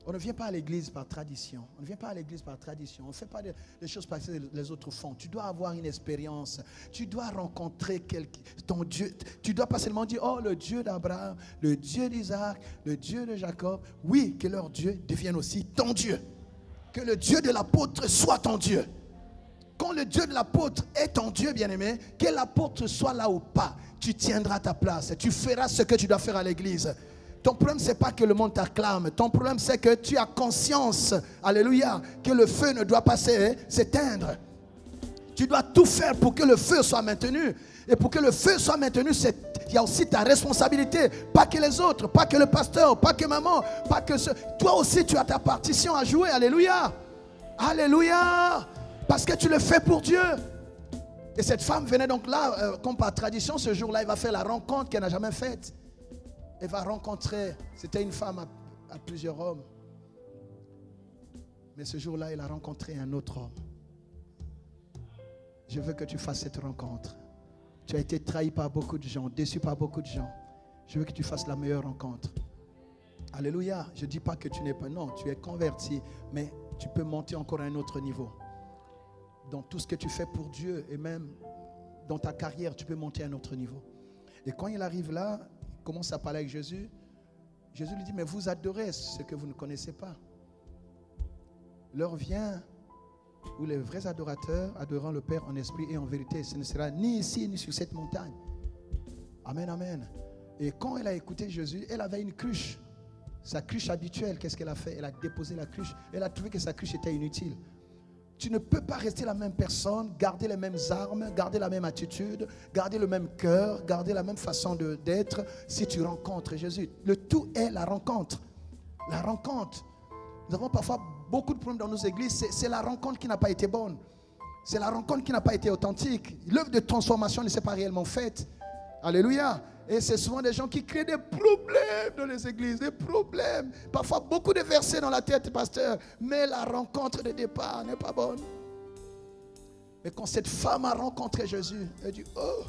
On ne vient pas à l'église par tradition. On ne vient pas à l'église par tradition. On ne fait pas des choses parce que les autres font. Tu dois avoir une expérience. Tu dois rencontrer ton Dieu. Tu dois pas seulement dire, oh, le Dieu d'Abraham, le Dieu d'Isaac, le Dieu de Jacob. Oui, que leur Dieu devienne aussi ton Dieu. Que le Dieu de l'apôtre soit ton Dieu. Quand le Dieu de l'apôtre est ton Dieu, bien-aimé, que l'apôtre soit là ou pas, tu tiendras ta place. Tu feras ce que tu dois faire à l'église. Ton problème, ce n'est pas que le monde t'acclame. Ton problème, c'est que tu as conscience, alléluia, que le feu ne doit pas s'éteindre. Tu dois tout faire pour que le feu soit maintenu. Et pour que le feu soit maintenu, il y a aussi ta responsabilité. Pas que les autres, pas que le pasteur, pas que maman, pas que toi aussi, tu as ta partition à jouer. Alléluia. Alléluia. Parce que tu le fais pour Dieu. Et cette femme venait donc là, comme par tradition, ce jour-là, elle va faire la rencontre qu'elle n'a jamais faite. Elle va rencontrer, c'était une femme à plusieurs hommes. Mais ce jour-là, elle a rencontré un autre homme. Je veux que tu fasses cette rencontre. Tu as été trahi par beaucoup de gens, déçu par beaucoup de gens. Je veux que tu fasses la meilleure rencontre. Alléluia. Je ne dis pas que tu n'es pas, non, tu es converti, mais tu peux monter encore à un autre niveau. Dans tout ce que tu fais pour Dieu et même dans ta carrière, tu peux monter à un autre niveau. Et quand il arrive là, il commence à parler avec Jésus. Jésus lui dit, mais vous adorez ce que vous ne connaissez pas. L'heure vient où les vrais adorateurs adoreront le Père en esprit et en vérité. Ce ne sera ni ici ni sur cette montagne. Amen, amen. Et quand elle a écouté Jésus, elle avait une cruche. Sa cruche habituelle, qu'est-ce qu'elle a fait? Elle a déposé la cruche. Elle a trouvé que sa cruche était inutile. Tu ne peux pas rester la même personne, garder les mêmes armes, garder la même attitude, garder le même cœur, garder la même façon d'être si tu rencontres Jésus. Le tout est la rencontre. La rencontre. Nous avons parfois beaucoup de problèmes dans nos églises. C'est la rencontre qui n'a pas été bonne. C'est la rencontre qui n'a pas été authentique. L'œuvre de transformation ne s'est pas réellement faite. Alléluia. Et c'est souvent des gens qui créent des problèmes dans les églises, des problèmes. Parfois beaucoup de versets dans la tête, pasteur. Mais la rencontre de départ n'est pas bonne. Mais quand cette femme a rencontré Jésus, elle dit, oh,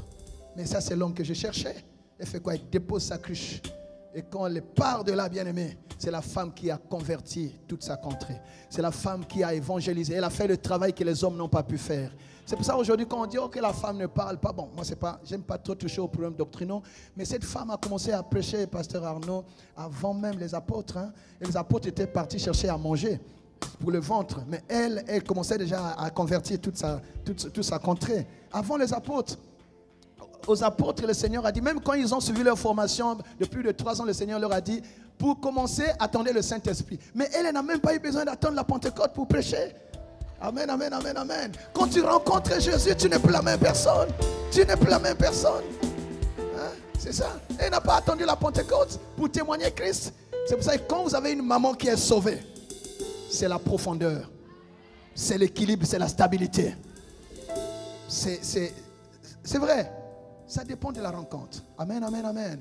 mais ça c'est l'homme que je cherchais. Elle fait quoi? Elle dépose sa cruche. Et quand elle part de là, bien-aimée, c'est la femme qui a converti toute sa contrée. C'est la femme qui a évangélisé. Elle a fait le travail que les hommes n'ont pas pu faire. C'est pour ça aujourd'hui quand on dit que la femme ne parle pas, bon, moi c'est pas, j'aime pas trop toucher aux problèmes doctrinaux, mais cette femme a commencé à prêcher, pasteur Arnaud, avant même les apôtres. Hein, et les apôtres étaient partis chercher à manger pour le ventre, mais elle commençait déjà à convertir toute sa contrée. Avant les apôtres. Aux apôtres, le Seigneur a dit, même quand ils ont suivi leur formation de plus de 3 ans, le Seigneur leur a dit, pour commencer, attendez le Saint-Esprit. Mais elle n'a même pas eu besoin d'attendre la Pentecôte pour prêcher. Amen, amen, amen, amen. Quand tu rencontres Jésus, tu n'es plus la même personne. Tu n'es plus la même personne. Hein? C'est ça. Elle n'a pas attendu la Pentecôte pour témoigner Christ. C'est pour ça que quand vous avez une maman qui est sauvée, c'est la profondeur. C'est l'équilibre, c'est la stabilité. C'est vrai. Ça dépend de la rencontre. Amen, amen, amen.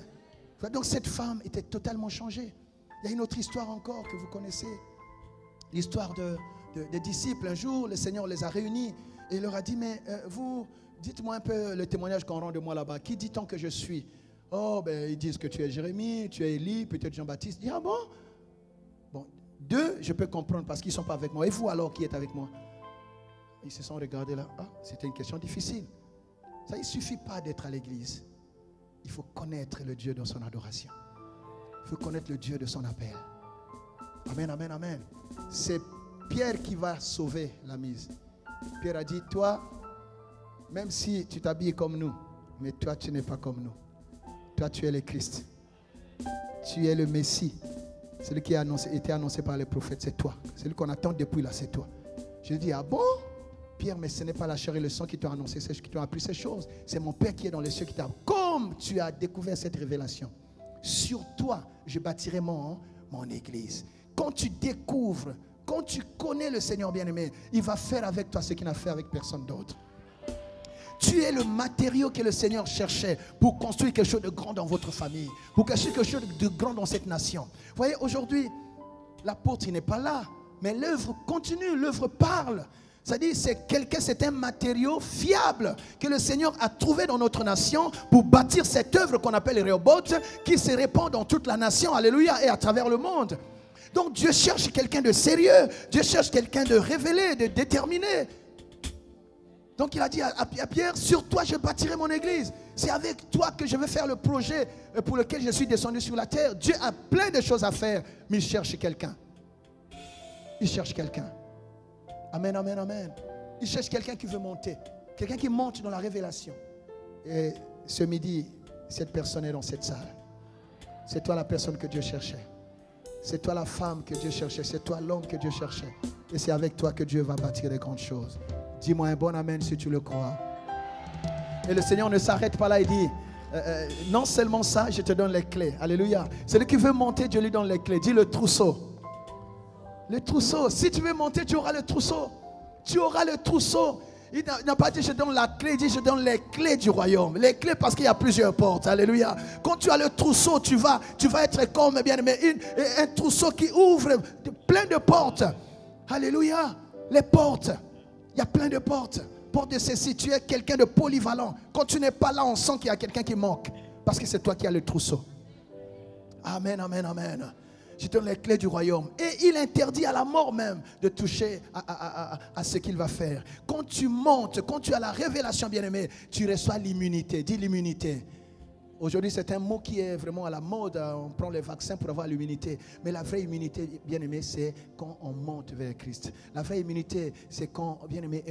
Donc cette femme était totalement changée. Il y a une autre histoire encore que vous connaissez. L'histoire des disciples. Un jour, le Seigneur les a réunis et il leur a dit, mais vous, dites-moi un peu le témoignage qu'on rend de moi là-bas. Qui dit-on que je suis? Oh, ben ils disent que tu es Jérémie, tu es Élie, peut-être Jean-Baptiste. Il dit, ah bon? Bon, 2, je peux comprendre parce qu'ils ne sont pas avec moi. Et vous alors qui êtes avec moi? Ils se sont regardés là. Ah, c'était une question difficile. Ça, il ne suffit pas d'être à l'église. Il faut connaître le Dieu de son adoration. Il faut connaître le Dieu de son appel. Amen, amen, amen. C'est Pierre qui va sauver la mise. Pierre a dit, toi, même si tu t'habilles comme nous, mais toi, tu n'es pas comme nous. Toi, tu es le Christ. Tu es le Messie. Celui qui a été annoncé par les prophètes, c'est toi. Celui qu'on attend depuis là, c'est toi. Je dis, ah bon? Pierre, mais ce n'est pas la chair et le sang qui t'ont annoncé, qui t'ont appris ces choses. C'est mon Père qui est dans les cieux qui t'a... Comme tu as découvert cette révélation, sur toi, je bâtirai mon église. Quand tu découvres, quand tu connais le Seigneur bien-aimé, il va faire avec toi ce qu'il n'a fait avec personne d'autre. Tu es le matériau que le Seigneur cherchait pour construire quelque chose de grand dans votre famille, pour construire quelque chose de grand dans cette nation. Vous voyez, aujourd'hui, l'apôtre n'est pas là, mais l'œuvre continue, l'œuvre parle. C'est-à-dire, c'est un matériau fiable que le Seigneur a trouvé dans notre nation pour bâtir cette œuvre qu'on appelle Rehoboth, qui se répand dans toute la nation, alléluia, et à travers le monde. Donc Dieu cherche quelqu'un de sérieux, Dieu cherche quelqu'un de révélé, de déterminé. Donc il a dit à Pierre, sur toi je bâtirai mon église. C'est avec toi que je vais faire le projet pour lequel je suis descendu sur la terre. Dieu a plein de choses à faire, mais il cherche quelqu'un. Il cherche quelqu'un. Amen, amen, amen. Il cherche quelqu'un qui veut monter. Quelqu'un qui monte dans la révélation. Et ce midi, cette personne est dans cette salle. C'est toi la personne que Dieu cherchait. C'est toi la femme que Dieu cherchait. C'est toi l'homme que Dieu cherchait. Et c'est avec toi que Dieu va bâtir de grandes choses. Dis-moi un bon amen si tu le crois. Et le Seigneur ne s'arrête pas là. Il dit, non seulement ça, je te donne les clés. Alléluia. Celui qui veut monter, Dieu lui donne les clés. Dis le trousseau. Le trousseau. Si tu veux monter, tu auras le trousseau. Tu auras le trousseau. Il n'a pas dit je donne la clé, il dit je donne les clés du royaume. Les clés parce qu'il y a plusieurs portes. Alléluia. Quand tu as le trousseau, tu vas être comme bien-aimé, un trousseau qui ouvre plein de portes. Alléluia. Les portes. Il y a plein de portes. Porte de ceci, tu es quelqu'un de polyvalent. Quand tu n'es pas là, on sent qu'il y a quelqu'un qui manque. Parce que c'est toi qui as le trousseau. Amen, amen, amen. Je donne les clés du royaume. Et il interdit à la mort même de toucher à ce qu'il va faire. Quand tu montes, quand tu as la révélation, bien-aimé, tu reçois l'immunité. Dis l'immunité. Aujourd'hui, c'est un mot qui est vraiment à la mode. On prend les vaccins pour avoir l'immunité. Mais la vraie immunité, bien-aimé, c'est quand on monte vers Christ. La vraie immunité, c'est quand, bien-aimé,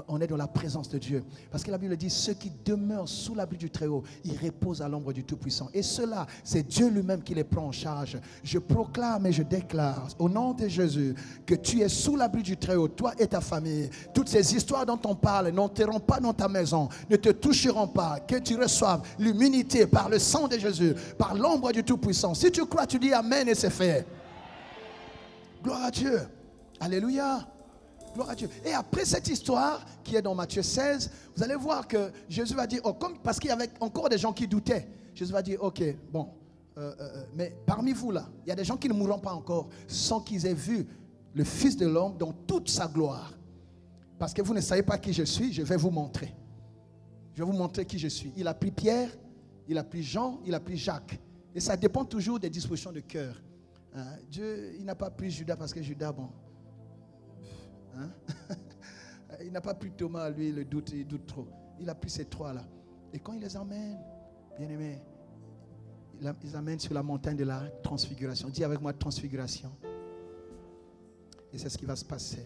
on est dans la présence de Dieu. Parce que la Bible dit, ceux qui demeurent sous l'abri du Très-Haut, ils reposent à l'ombre du Tout-Puissant. Et cela, c'est Dieu lui-même qui les prend en charge. Je proclame et je déclare, au nom de Jésus, que tu es sous l'abri du Très-Haut, toi et ta famille. Toutes ces histoires dont on parle n'entreront pas dans ta maison, ne te toucheront pas. Que tu reçoives l'immunité par le sang de Jésus, par l'ombre du Tout-Puissant. Si tu crois, tu dis Amen et c'est fait. Gloire à Dieu. Alléluia. Gloire à Dieu. Et après cette histoire qui est dans Matthieu 16, vous allez voir que Jésus va dire, parce qu'il y avait encore des gens qui doutaient, Jésus va dire, ok, bon, mais parmi vous là, il y a des gens qui ne mourront pas encore sans qu'ils aient vu le Fils de l'homme dans toute sa gloire. Parce que vous ne savez pas qui je suis, je vais vous montrer. Je vais vous montrer qui je suis. Il a pris Pierre, il a pris Jean, il a pris Jacques. Et ça dépend toujours des dispositions de cœur. Dieu, il n'a pas pris Judas parce que Judas, bon. Il n'a pas pris Thomas, lui, il doute trop. Il a pris ces trois-là. Et quand il les emmène, bien aimé, il les amène sur la montagne de la transfiguration. Dis avec moi, transfiguration. Et c'est ce qui va se passer.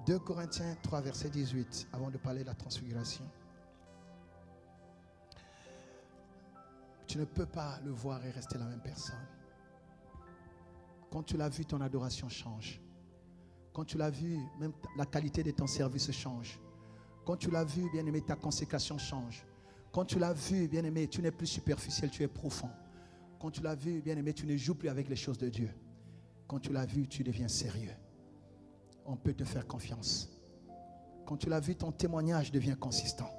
« 2 Corinthiens 3, verset 18, avant de parler de la transfiguration. Tu ne peux pas le voir et rester la même personne. Quand tu l'as vu, ton adoration change. Quand tu l'as vu, même la qualité de ton service change. Quand tu l'as vu, bien-aimé, ta consécration change. Quand tu l'as vu, bien-aimé, tu n'es plus superficiel, tu es profond. Quand tu l'as vu, bien-aimé, tu ne joues plus avec les choses de Dieu. Quand tu l'as vu, tu deviens sérieux. On peut te faire confiance. Quand tu l'as vu, ton témoignage devient consistant.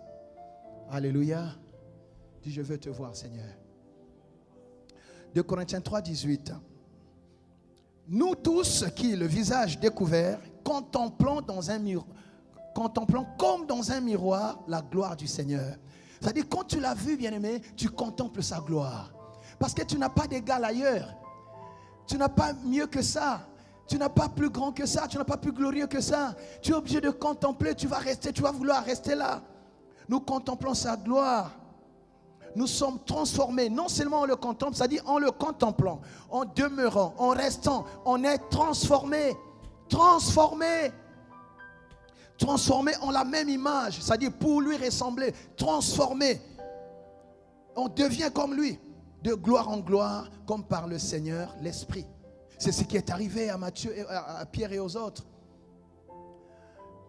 Alléluia. Dis, je veux te voir, Seigneur. 2 Corinthiens 3, 18. Nous tous qui, le visage découvert, contemplons comme dans un miroir la gloire du Seigneur. C'est-à-dire, quand tu l'as vu, bien-aimé, tu contemples sa gloire. Parce que tu n'as pas d'égal ailleurs. Tu n'as pas mieux que ça. Tu n'as pas plus grand que ça. Tu n'as pas plus glorieux que ça. Tu es obligé de contempler. Tu vas rester, tu vas vouloir rester là. Nous contemplons sa gloire. Nous sommes transformés. Non seulement on le contemple, c'est-à-dire en le contemplant, en demeurant, en restant, on est transformés. Transformés. Transformés en la même image. C'est-à-dire pour lui ressembler. Transformés. On devient comme lui. De gloire en gloire, comme par le Seigneur, l'Esprit. C'est ce qui est arrivé à Matthieu, à Pierre et aux autres.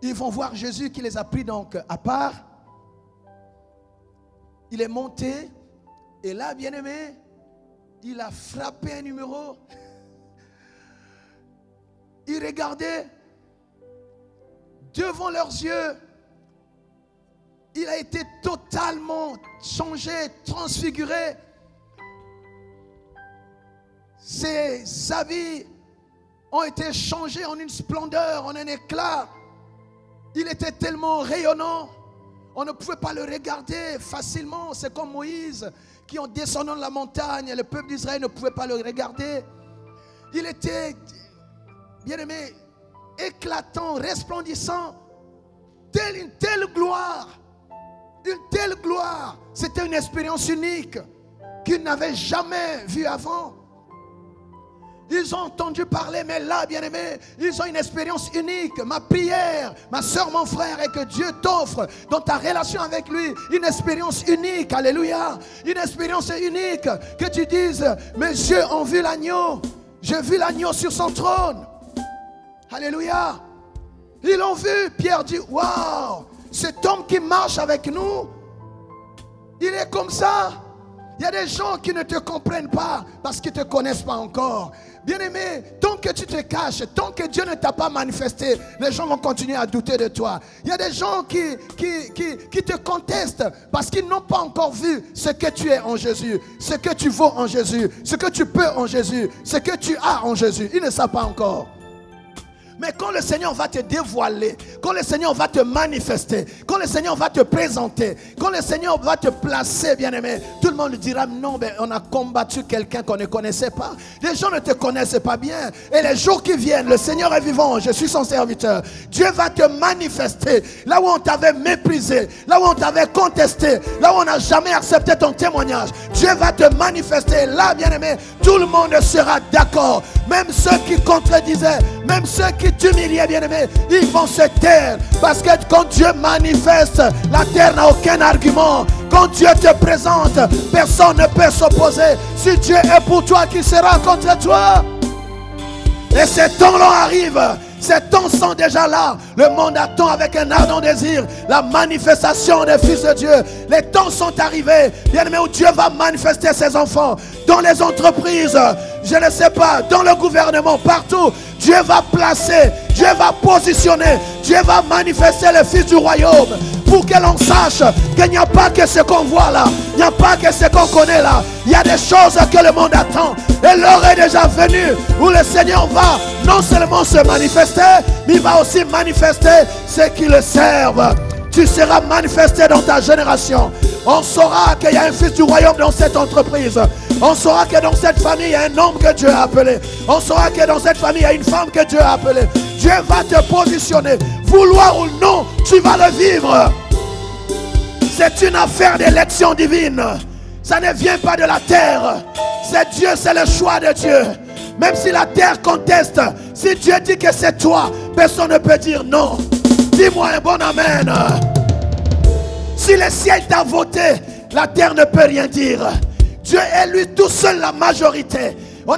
Ils vont voir Jésus qui les a pris donc à part. Il est monté. Et là, bien-aimé, il a frappé un numéro. Il regardait devant leurs yeux. Il a été totalement changé, transfiguré. Ses habits ont été changés en une splendeur, en un éclat. Il était tellement rayonnant. On ne pouvait pas le regarder facilement. C'est comme Moïse qui, en descendant de la montagne, le peuple d'Israël ne pouvait pas le regarder. Il était, bien aimé, éclatant, resplendissant. Une telle gloire. Une telle gloire. C'était une expérience unique qu'ils n'avaient jamais vue avant. Ils ont entendu parler, mais là, bien-aimés, ils ont une expérience unique. Ma prière, ma soeur, mon frère, est que Dieu t'offre dans ta relation avec lui une expérience unique. Alléluia. Une expérience unique. Que tu dises, mes yeux ont vu l'agneau. J'ai vu l'agneau sur son trône. Alléluia. Ils l'ont vu. Pierre dit, waouh, cet homme qui marche avec nous, il est comme ça. Il y a des gens qui ne te comprennent pas parce qu'ils ne te connaissent pas encore. Bien-aimé, tant que tu te caches, tant que Dieu ne t'a pas manifesté, les gens vont continuer à douter de toi. Il y a des gens qui te contestent parce qu'ils n'ont pas encore vu ce que tu es en Jésus, ce que tu vaux en Jésus, ce que tu peux en Jésus, ce que tu as en Jésus. Ils ne savent pas encore. Mais quand le Seigneur va te dévoiler, quand le Seigneur va te manifester, quand le Seigneur va te présenter, quand le Seigneur va te placer, bien-aimé, tout le monde dira, non, mais on a combattu quelqu'un qu'on ne connaissait pas. Les gens ne te connaissent pas bien. Et les jours qui viennent, le Seigneur est vivant, je suis son serviteur. Dieu va te manifester. Là où on t'avait méprisé, là où on t'avait contesté, là où on n'a jamais accepté ton témoignage, Dieu va te manifester. Là, bien-aimé, tout le monde sera d'accord. Même ceux qui contredisaient, même ceux qui t'humiliaient, bien-aimé, ils vont se taire. Parce que quand Dieu manifeste, la terre n'a aucun argument. Quand Dieu te présente, personne ne peut s'opposer. Si Dieu est pour toi, qui sera contre toi? Et ces temps-là arrivent. Ces temps sont déjà là. Le monde attend avec un ardent désir la manifestation des fils de Dieu. Les temps sont arrivés, bien-aimé, où Dieu va manifester ses enfants. Dans les entreprises, je ne sais pas, dans le gouvernement, partout. Dieu va placer, Dieu va positionner, Dieu va manifester les fils du royaume. Pour que l'on sache qu'il n'y a pas que ce qu'on voit là. Il n'y a pas que ce qu'on connaît là. Il y a des choses que le monde attend. Et l'heure est déjà venue où le Seigneur va non seulement se manifester, mais il va aussi manifester ceux qui le servent. Tu seras manifesté dans ta génération. On saura qu'il y a un fils du royaume dans cette entreprise. On saura que dans cette famille, il y a un homme que Dieu a appelé. On saura que dans cette famille, il y a une femme que Dieu a appelée. Dieu va te positionner. Vouloir ou non, tu vas le vivre. C'est une affaire d'élection divine. Ça ne vient pas de la terre. C'est Dieu, c'est le choix de Dieu. Même si la terre conteste, si Dieu dit que c'est toi, personne ne peut dire non. Dis-moi un bon amen. Si le ciel t'a voté, la terre ne peut rien dire. Dieu est lui tout seul la majorité.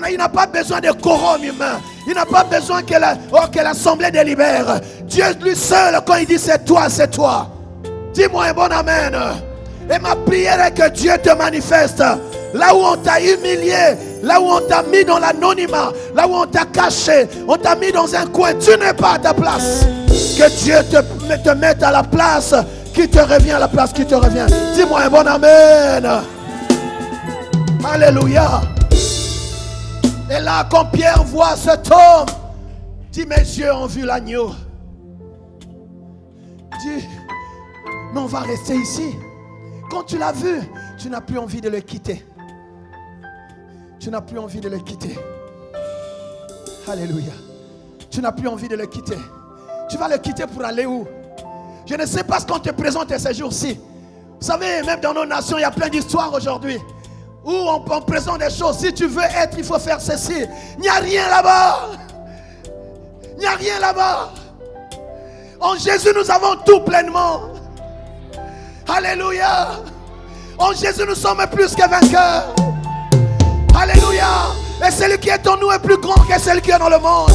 Il n'a pas besoin de quorum humain. Il n'a pas besoin que l'assemblée délibère. Dieu lui seul, quand il dit c'est toi, c'est toi. Dis-moi un bon amen. Et ma prière est que Dieu te manifeste. Là où on t'a humilié, là où on t'a mis dans l'anonymat, là où on t'a caché, on t'a mis dans un coin, tu n'es pas à ta place. Que Dieu te mette à la place qui te revient, à la place qui te revient. Dis-moi un bon amen. Alléluia. Et là, quand Pierre voit cet homme, dit, mes yeux ont vu l'agneau. Dit, mais on va rester ici. quand tu l'as vu, tu n'as plus envie de le quitter. Tu n'as plus envie de le quitter. Alléluia. Tu n'as plus envie de le quitter. Tu vas le quitter pour aller où? Je ne sais pas ce qu'on te présente ces jours-ci. Vous savez, même dans nos nations, il y a plein d'histoires aujourd'hui où on présente des choses. Si tu veux être, il faut faire ceci. Il n'y a rien là-bas. Il n'y a rien là-bas. En Jésus, nous avons tout pleinement. Alléluia. En Jésus, nous sommes plus que vainqueurs. Alléluia. Et celui qui est en nous est plus grand que celui qui est dans le monde.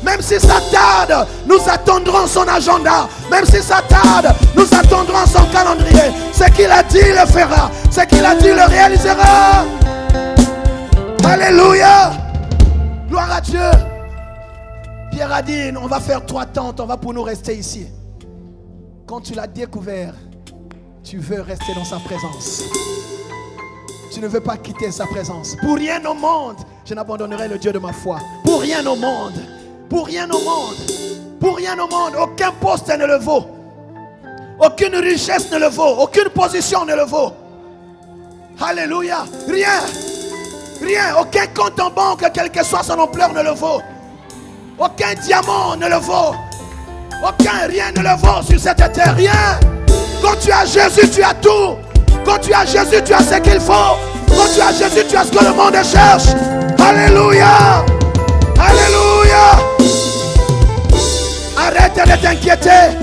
Même si ça tarde, nous attendrons son agenda. Même si ça tarde, nous attendrons son calendrier. Ce qu'il a dit, il le fera. Ce qu'il a dit, il le réalisera. Alléluia. Gloire à Dieu. Pierre a dit, on va faire 3 tentes, on va pour nous rester ici. Quand tu l'as découvert, tu veux rester dans sa présence. Tu ne veux pas quitter sa présence. Pour rien au monde, je n'abandonnerai le Dieu de ma foi. Pour rien au monde. Pour rien au monde. Pour rien au monde. Aucun poste ne le vaut. Aucune richesse ne le vaut. Aucune position ne le vaut. Alléluia. Rien. Rien. Aucun compte en banque, quelle que soit son ampleur, ne le vaut. Aucun diamant ne le vaut. Aucun rien ne le vaut sur cette terre. Rien. Quand tu as Jésus, tu as tout. Quand tu as Jésus, tu as ce qu'il faut. Quand tu as Jésus, tu as ce que le monde cherche. Alléluia. Alléluia. Arrête de t'inquiéter.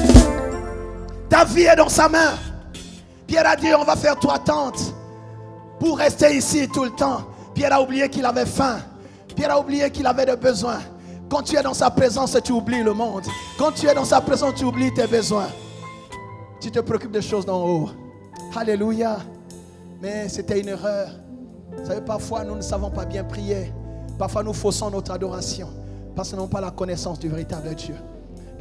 Ta vie est dans sa main. Pierre a dit, on va faire 3 tentes pour rester ici tout le temps. Pierre a oublié qu'il avait faim. Pierre a oublié qu'il avait des besoins. Quand tu es dans sa présence, tu oublies le monde. Quand tu es dans sa présence, tu oublies tes besoins. Tu te préoccupes des choses d'en haut. Alléluia. Mais c'était une erreur. Vous savez, parfois nous ne savons pas bien prier. Parfois nous faussons notre adoration parce que nous n'avons pas la connaissance du véritable Dieu.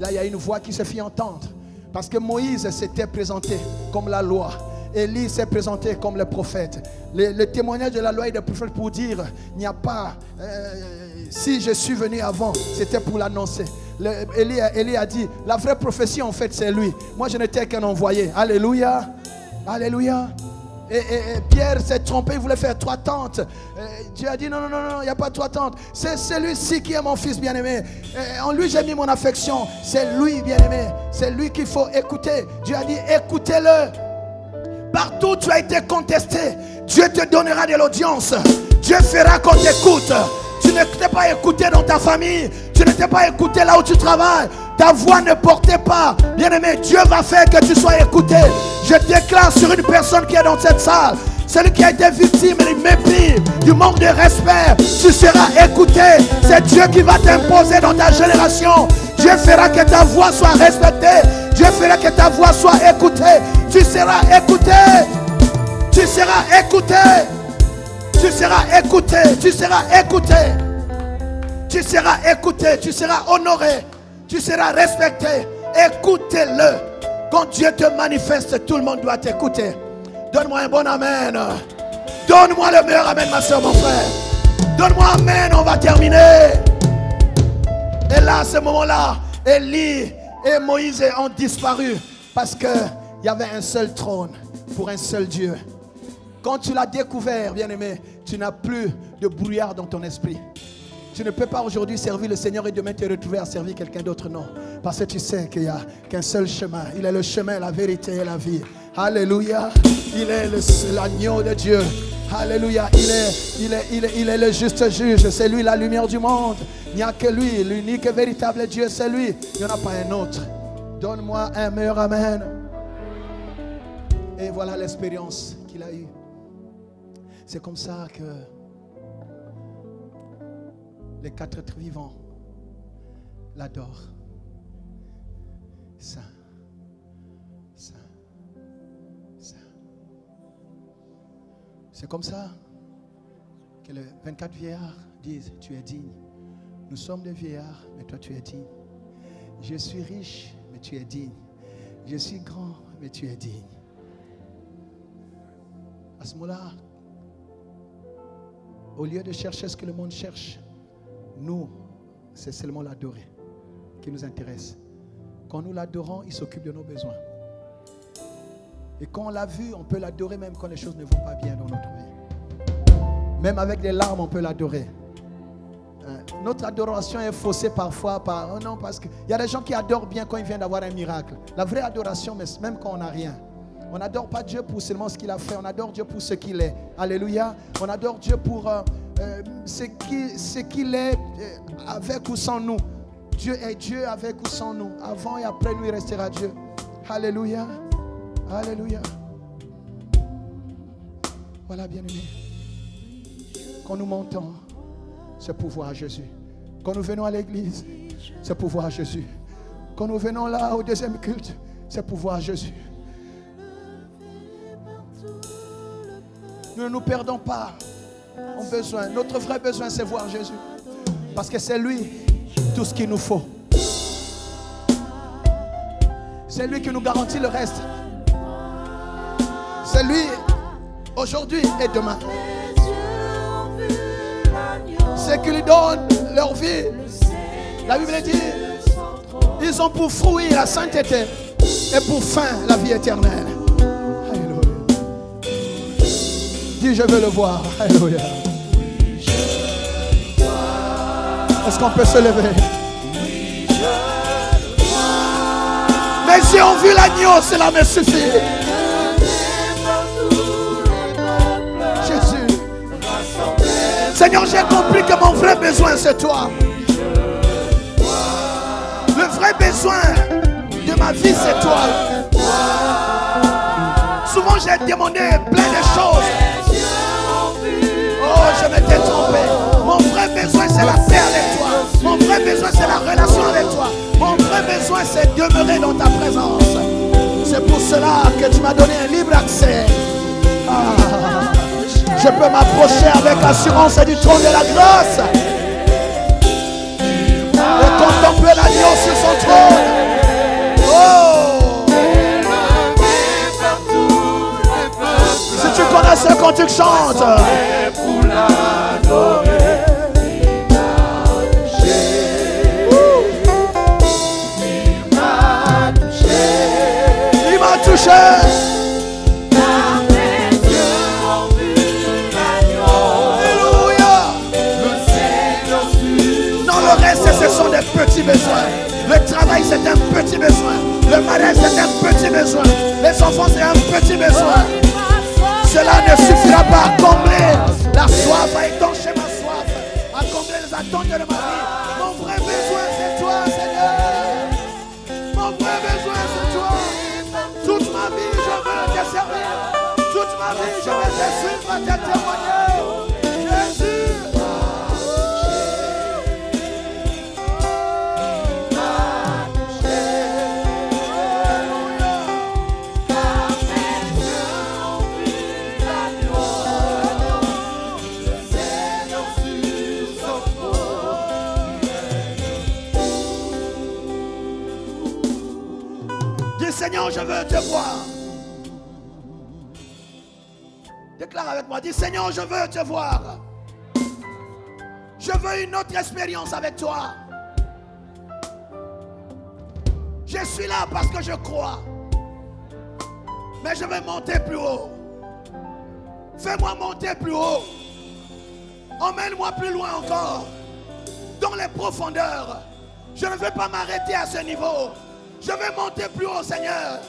Là, il y a une voix qui se fit entendre. Parce que Moïse s'était présenté comme la loi. Élie s'est présenté comme le prophète. Le témoignage de la loi et des prophètes pour dire, il n'y a pas... si je suis venu avant, c'était pour l'annoncer. Élie a dit, la vraie prophétie en fait c'est lui. Moi je n'étais qu'un envoyé. Alléluia. Alléluia. Et Pierre s'est trompé, il voulait faire 3 tentes. Dieu a dit non, il n'y a pas 3 tentes. C'est celui-ci qui est mon fils bien-aimé. En lui j'ai mis mon affection. C'est lui bien-aimé. C'est lui qu'il faut écouter. Dieu a dit écoutez-le. Partout où tu as été contesté, Dieu te donnera de l'audience. Dieu fera qu'on t'écoute. Tu ne t'es pas écouté dans ta famille. Tu ne t'es pas écouté là où tu travailles. Ta voix ne portait pas. Bien-aimé, Dieu va faire que tu sois écouté. Je déclare sur une personne qui est dans cette salle, celui qui a été victime du mépris, du manque de respect, tu seras écouté. C'est Dieu qui va t'imposer dans ta génération. Dieu fera que ta voix soit respectée. Dieu fera que ta voix soit écoutée. Tu seras écouté. Tu seras écouté. Tu seras écouté. Tu seras écouté. Tu seras écouté. Tu seras honoré. Tu seras respecté. Écoutez-le. Quand Dieu te manifeste, tout le monde doit t'écouter. Donne-moi un bon amen. Donne-moi le meilleur amen, ma soeur, mon frère. Donne-moi amen, on va terminer. Et là, à ce moment-là, Élie et Moïse ont disparu parce qu'il y avait un seul trône pour un seul Dieu. Quand tu l'as découvert, bien-aimé, tu n'as plus de brouillard dans ton esprit. Tu ne peux pas aujourd'hui servir le Seigneur et demain te retrouver à servir quelqu'un d'autre, non. Parce que tu sais qu'il n'y a qu'un seul chemin. Il est le chemin, la vérité et la vie. Alléluia. Il est l'agneau de Dieu. Alléluia. Il est le juste juge. C'est lui la lumière du monde. Il n'y a que lui. L'unique et véritable Dieu, c'est lui. Il n'y en a pas un autre. Donne-moi un meilleur amen. Et voilà l'expérience qu'il a eue. C'est comme ça que les 4 êtres vivants l'adorent. Saint, Saint, Saint. C'est comme ça que les 24 vieillards disent, tu es digne. Nous sommes des vieillards, mais toi tu es digne. Je suis riche, mais tu es digne. Je suis grand, mais tu es digne. À ce moment-là, au lieu de chercher ce que le monde cherche, nous, c'est seulement l'adorer qui nous intéresse. Quand nous l'adorons, il s'occupe de nos besoins. Et quand on l'a vu, on peut l'adorer même quand les choses ne vont pas bien dans notre vie. Même avec des larmes, on peut l'adorer. Notre adoration est faussée parfois par... Oh non, parce qu'il y a des gens qui adorent bien quand ils viennent d'avoir un miracle. La vraie adoration, même quand on n'a rien. On n'adore pas Dieu pour seulement ce qu'il a fait. On adore Dieu pour ce qu'il est. Alléluia. On adore Dieu pour ce qu'il est avec ou sans nous. Dieu est Dieu avec ou sans nous. Avant et après nous, il restera Dieu. Alléluia. Alléluia. Voilà, bien-aimés. Quand nous montons, c'est pour voir Jésus. Quand nous venons à l'église, c'est pour voir Jésus. Quand nous venons là au deuxième culte, c'est pour voir Jésus. Nous ne nous perdons pas en besoin. Notre vrai besoin, c'est voir Jésus. Parce que c'est lui tout ce qu'il nous faut. C'est lui qui nous garantit le reste. C'est lui aujourd'hui et demain. C'est qui lui donne leur vie. La Bible dit, ils ont pour fruit la sainteté et pour fin la vie éternelle. Alléluia. Dis, je veux le voir. Alléluia. Est-ce qu'on peut se lever? Mes yeux ont vu l'agneau, cela me suffit. Jésus. Seigneur, j'ai compris que mon vrai besoin, c'est toi. Le vrai besoin de ma vie, c'est toi. Souvent, j'ai demandé plein de choses. Oh, je m'étais trompé. Mon vrai besoin, c'est la paix avec toi. Mon vrai besoin, c'est la relation avec toi. Mon vrai besoin, c'est demeurer dans ta présence. C'est pour cela que tu m'as donné un libre accès. Je peux m'approcher avec assurance du trône de la grâce et contempler l'agneau sur son trône. Oh! Si tu connais ce cantique, chante. Pour l'adorer. Il m'a touché. Ce sont des petits besoins. Le travail, c'est un petit besoin. Le mariage, c'est un petit besoin. Les enfants, c'est un petit besoin. Cela ne suffira pas à combler la soif, à étancher ma soif, à combler les attentes de ma vie. Mon vrai besoin, c'est toi, Seigneur. Mon vrai besoin, c'est toi. Toute ma vie, je veux te servir. Toute ma vie, je veux te suivre, à te témoigner. Jésus. Seigneur, je veux te voir. Déclare avec moi, dis Seigneur, je veux te voir. Je veux une autre expérience avec toi. Je suis là parce que je crois. Mais je veux monter plus haut. Fais-moi monter plus haut. Emmène-moi plus loin encore. Dans les profondeurs. Je ne veux pas m'arrêter à ce niveau. Je vais monter plus haut, Seigneur.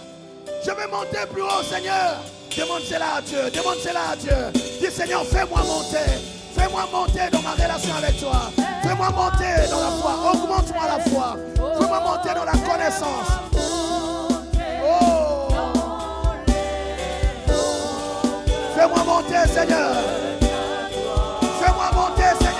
Je vais monter plus haut, Seigneur. Demande cela à Dieu. Demande cela à Dieu. Dis, Seigneur, fais-moi monter. Fais-moi monter dans ma relation avec toi. Fais-moi monter dans la foi. Augmente-moi la foi. Fais-moi monter dans la connaissance. Oh. Fais-moi monter, Seigneur. Fais-moi monter, Seigneur.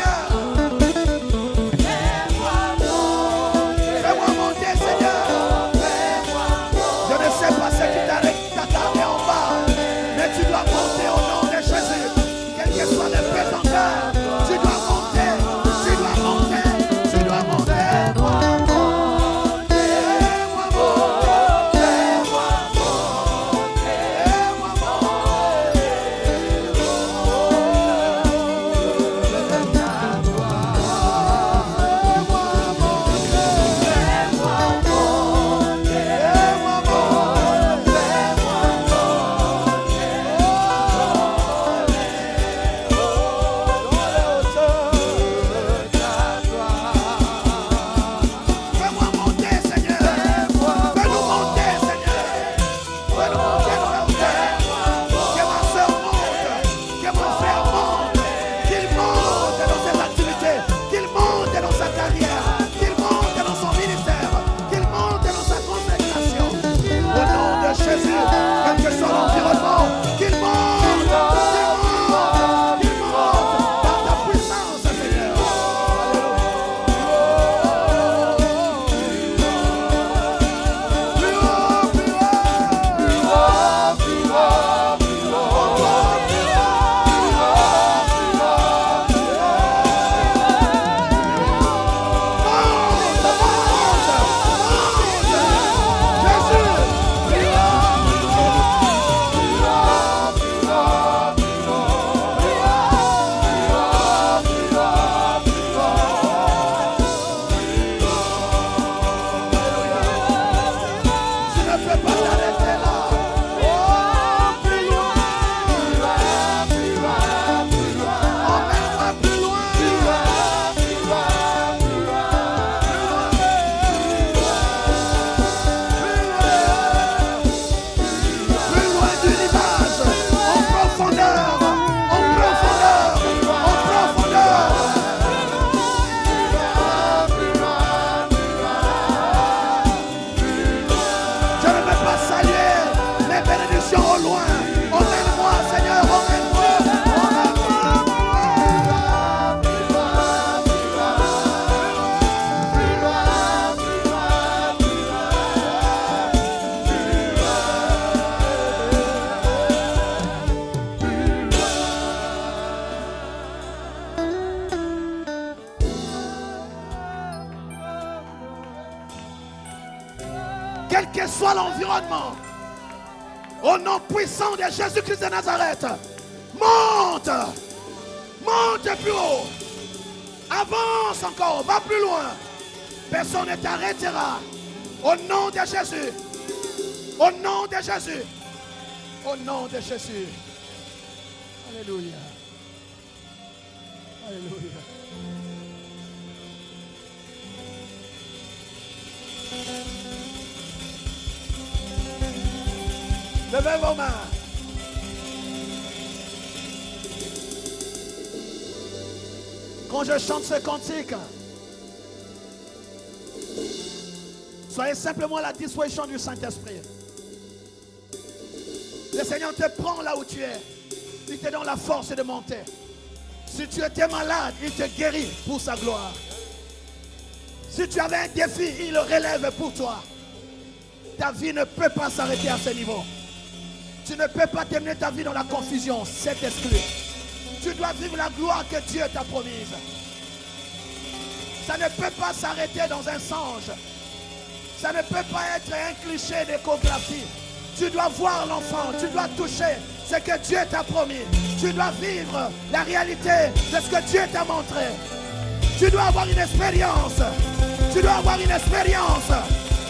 quel que soit l'environnement. Au nom puissant de Jésus-Christ de Nazareth, monte, monte plus haut, avance encore, va plus loin. Personne ne t'arrêtera. Au nom de Jésus, au nom de Jésus, au nom de Jésus. Alléluia. Alléluia. Levez vos mains. Quand je chante ce cantique, soyez simplement à la disposition du Saint-Esprit. Le Seigneur te prend là où tu es. Il te donne la force de monter. Si tu étais malade, il te guérit pour sa gloire. Si tu avais un défi, il le relève pour toi. Ta vie ne peut pas s'arrêter à ce niveau. Tu ne peux pas terminer ta vie dans la confusion. C'est exclu. Tu dois vivre la gloire que Dieu t'a promise. Ça ne peut pas s'arrêter dans un songe. Ça ne peut pas être un cliché d'échographie. Tu dois voir l'enfant. Tu dois toucher ce que Dieu t'a promis. Tu dois vivre la réalité de ce que Dieu t'a montré. Tu dois avoir une expérience. Tu dois avoir une expérience.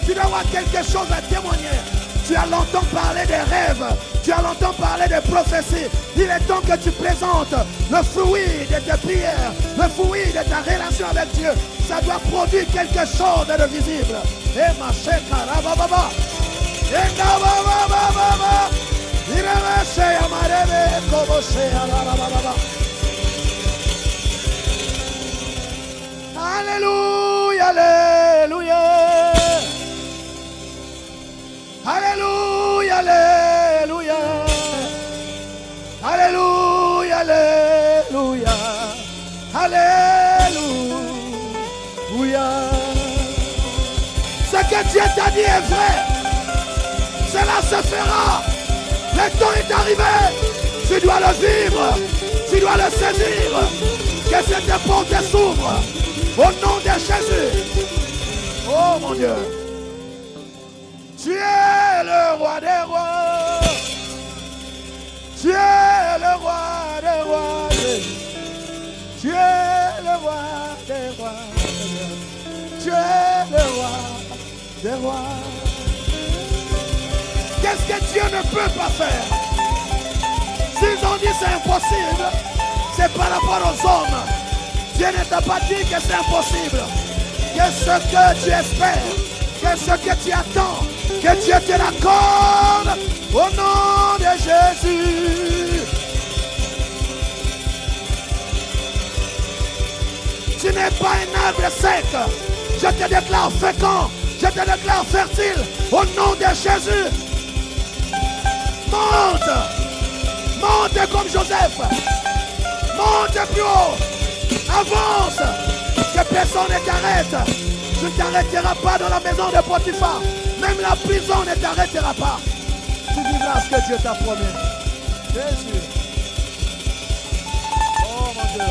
Tu dois avoir quelque chose à témoigner. Tu as longtemps parlé des rêves. Tu as longtemps parlé des prophéties. Il est temps que tu présentes le fruit de tes prières, le fruit de ta relation avec Dieu. Ça doit produire quelque chose de visible. Et ma chèque, rabababa. Et rabababa. Il est amarebe, koboshe, rabababa. Alléluia, alléluia. Alléluia, alléluia. Alléluia, alléluia. Alléluia. Ce que Dieu t'a dit est vrai. Cela se fera. Le temps est arrivé. Tu dois le vivre. Tu dois le saisir. Que cette porte s'ouvre. Au nom de Jésus. Oh mon Dieu. Tu es le roi des rois. Tu es le roi des rois. Tu es le roi des rois. Tu es le roi des rois. Qu'est-ce que Dieu ne peut pas faire? S'ils ont dit c'est impossible, c'est par rapport aux hommes. Dieu ne t'a pas dit que c'est impossible. Que ce que tu espères, que ce que tu attends, que Dieu te l'accorde au nom de Jésus. Tu n'es pas un arbre sec. Je te déclare fécond. Je te déclare fertile au nom de Jésus. Monte. Monte comme Joseph. Monte plus haut. Avance. Que personne ne t'arrête. Tu ne t'arrêteras pas dans la maison de Potiphar. Même la prison ne t'arrêtera pas. Tu vivras ce que Dieu t'a promis. Jésus. Oh mon Dieu.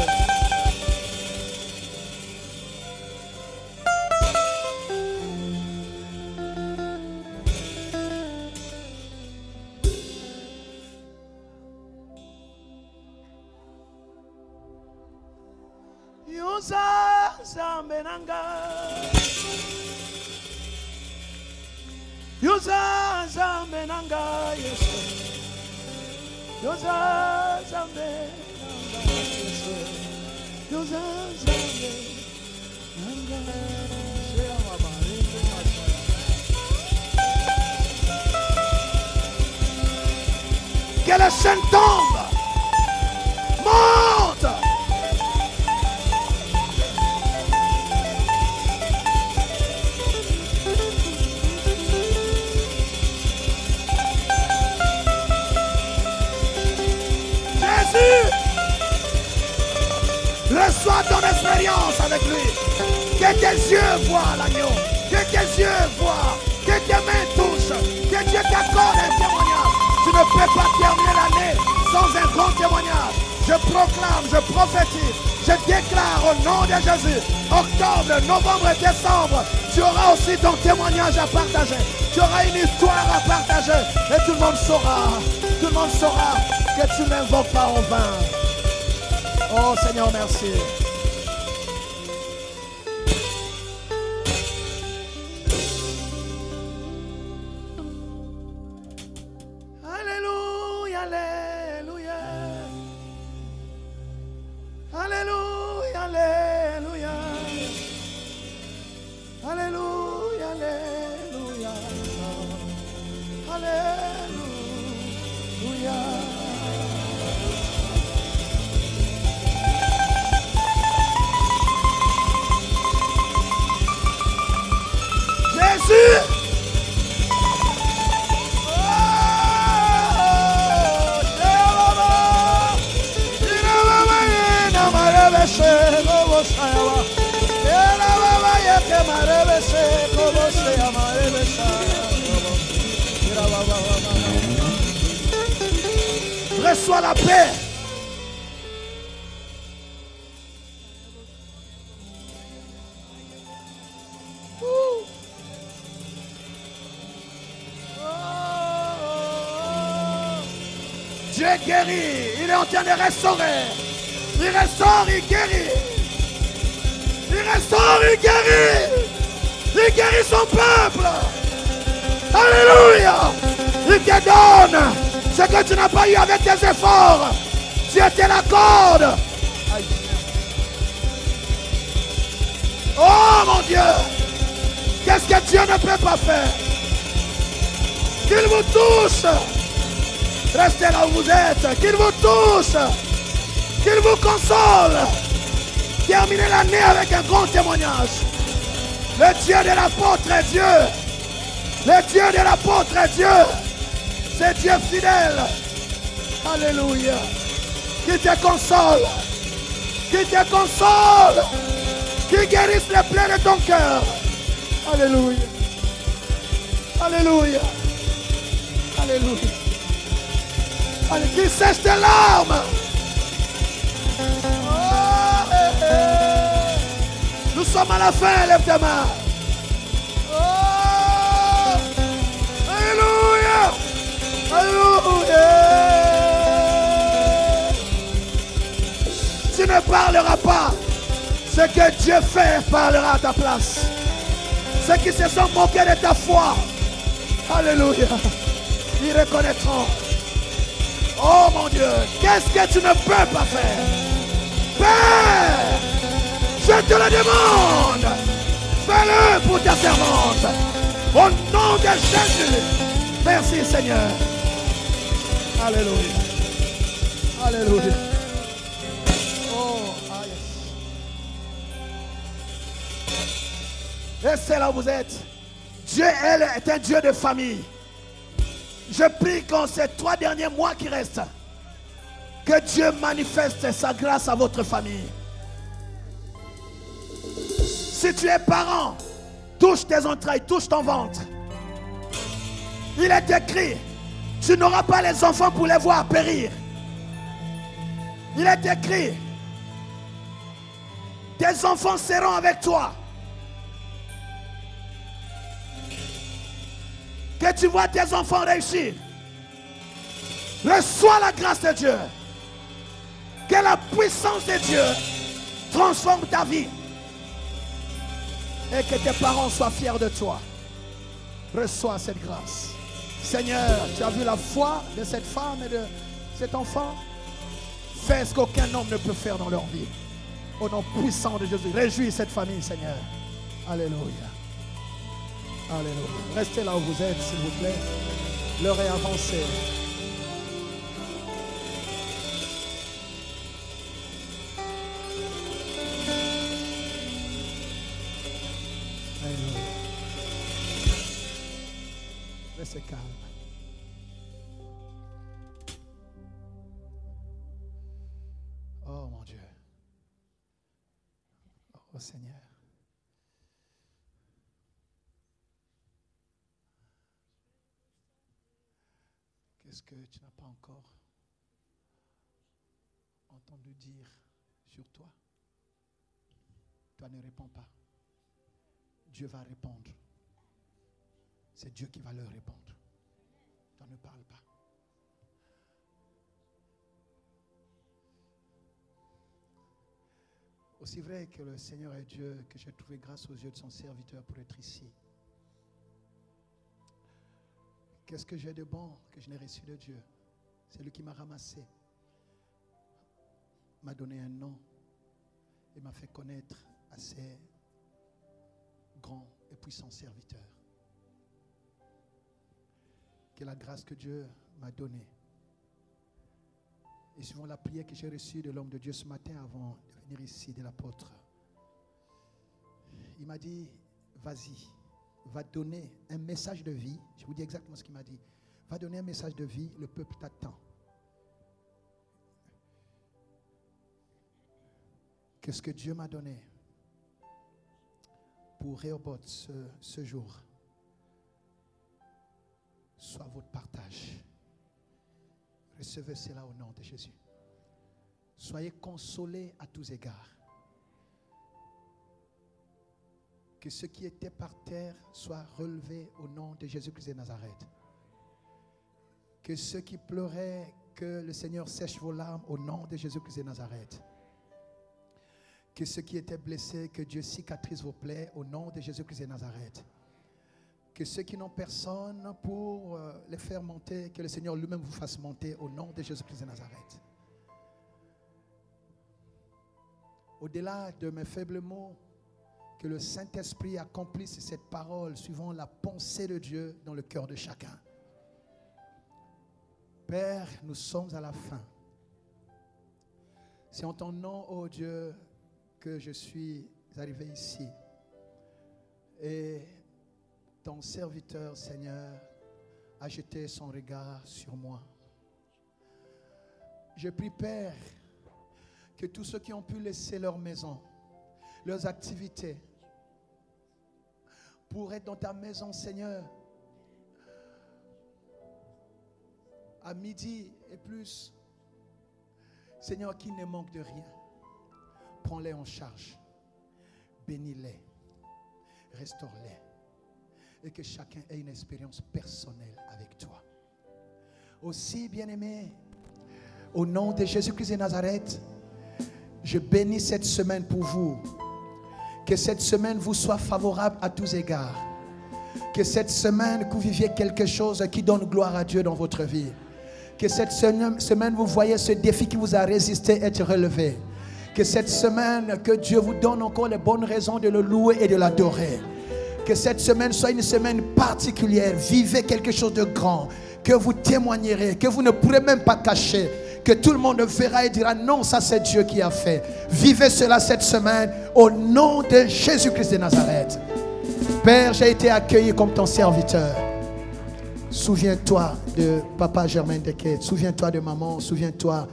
Yusa Zambenanga. Yusa Zambenanga. Yusa Zambenanga. Yusa Zambenanga. Que la chaîne tombe. Monte. Reçois ton expérience avec lui. Que tes yeux voient l'agneau. Que tes yeux voient. Que tes mains touchent. Que Dieu t'accorde un témoignage. Tu ne peux pas terminer l'année sans un grand témoignage. Je proclame, je prophétise, je déclare au nom de Jésus. Octobre, novembre et décembre, tu auras aussi ton témoignage à partager. Tu auras aura une histoire à partager. Et tout le monde saura que tu n'invoques pas en vain. Oh Seigneur, merci. Alléluia, alléluia. Alléluia, alléluia. Alléluia, alléluia. Alléluia. Jésus. Reçois la paix. Dieu guérit, il est en train de restaurer. Il restaure, il guérit. Il restaure, il guérit. Il guérit son peuple. Alléluia. Il te donne ce que tu n'as pas eu avec tes efforts. Dieu te l'accorde. Oh mon Dieu. Qu'est-ce que Dieu ne peut pas faire? Qu'il vous touche. Restez là où vous êtes. Qu'il vous touche. Qu'il vous console. Terminez l'année avec un grand témoignage. Le Dieu de l'apôtre est Dieu. Le Dieu de l'apôtre est Dieu. C'est Dieu fidèle. Alléluia. Qui te console. Qui te console. Qui guérisse les plaies de ton cœur. Alléluia. Alléluia. Alléluia. Allez, qui sèche tes larmes. Nous sommes à la fin, lève tes mains. Oh, alléluia. Alléluia. Tu ne parleras pas. Ce que Dieu fait parlera à ta place. Ceux qui se sont moqués de ta foi, alléluia, ils reconnaîtront. Oh mon Dieu, qu'est-ce que tu ne peux pas faire? Père, je te le demande. Fais-le pour ta servante. Au nom de Jésus. Merci Seigneur. Alléluia. Alléluia. Oh, aïe. Restez là où vous êtes. Dieu, elle, est un Dieu de famille. Je prie qu'en ces 3 derniers mois qui restent, que Dieu manifeste sa grâce à votre famille. Si tu es parent, touche tes entrailles, touche ton ventre. Il est écrit, tu n'auras pas les enfants pour les voir périr. Il est écrit, tes enfants seront avec toi. Que tu vois tes enfants réussir. Reçois la grâce de Dieu. Que la puissance de Dieu transforme ta vie. Et que tes parents soient fiers de toi. Reçois cette grâce. Seigneur, tu as vu la foi de cette femme et de cet enfant. Fais ce qu'aucun homme ne peut faire dans leur vie. Au nom puissant de Jésus. Réjouis cette famille, Seigneur. Alléluia. Alléluia. Restez là où vous êtes, s'il vous plaît. L'heure est avancée. Alléluia. Restez calme. Oh mon Dieu. Oh Seigneur. Qu'est-ce que tu n'as pas encore entendu dire sur toi? Toi ne réponds pas. Dieu va répondre. c'est Dieu qui va leur répondre. On ne parle pas. Aussi vrai que le Seigneur est Dieu, que j'ai trouvé grâce aux yeux de son serviteur pour être ici. Qu'est-ce que j'ai de bon que je n'ai reçu de Dieu? C'est lui qui m'a ramassé, m'a donné un nom et m'a fait connaître à ses grands et puissants serviteurs. Que la grâce que Dieu m'a donnée, et suivant la prière que j'ai reçue de l'homme de Dieu ce matin avant de venir ici, de l'apôtre, il m'a dit, vas-y, va donner un message de vie. Je vous dis exactement ce qu'il m'a dit. Va donner un message de vie, le peuple t'attend. Que ce que Dieu m'a donné pour Rehoboth ce jour soit votre partage. Recevez cela au nom de Jésus. Soyez consolés à tous égards. Que ce qui était par terre soit relevé au nom de Jésus-Christ de Nazareth. Que ceux qui pleuraient, que le Seigneur sèche vos larmes au nom de Jésus-Christ de Nazareth. Que ceux qui étaient blessés, que Dieu cicatrise vos plaies au nom de Jésus-Christ de Nazareth. Que ceux qui n'ont personne pour les faire monter, que le Seigneur lui-même vous fasse monter au nom de Jésus-Christ de Nazareth. Au-delà de mes faibles mots, que le Saint-Esprit accomplisse cette parole suivant la pensée de Dieu dans le cœur de chacun. Père, nous sommes à la fin. C'est en ton nom, ô Dieu, que je suis arrivé ici. Et ton serviteur, Seigneur, a jeté son regard sur moi. Je prie, Père, que tous ceux qui ont pu laisser leur maison, leurs activités, pour être dans ta maison, Seigneur, à midi et plus, Seigneur, qu'ils ne manquent de rien. Prends-les en charge, bénis-les, restaure-les, et que chacun ait une expérience personnelle avec toi. Aussi, bien-aimé, au nom de Jésus-Christ de Nazareth, je bénis cette semaine pour vous. Que cette semaine vous soit favorable à tous égards. Que cette semaine, que vous viviez quelque chose qui donne gloire à Dieu dans votre vie. Que cette semaine, vous voyez ce défi qui vous a résisté être relevé. Que cette semaine, que Dieu vous donne encore les bonnes raisons de le louer et de l'adorer. Que cette semaine soit une semaine particulière. Vivez quelque chose de grand. Que vous témoignerez, que vous ne pourrez même pas cacher. Que tout le monde verra et dira non, ça c'est Dieu qui a fait. Vivez cela cette semaine au nom de Jésus-Christ de Nazareth. Père, j'ai été accueilli comme ton serviteur. Souviens-toi de papa Germain Dequet. Souviens-toi de maman. Souviens-toi,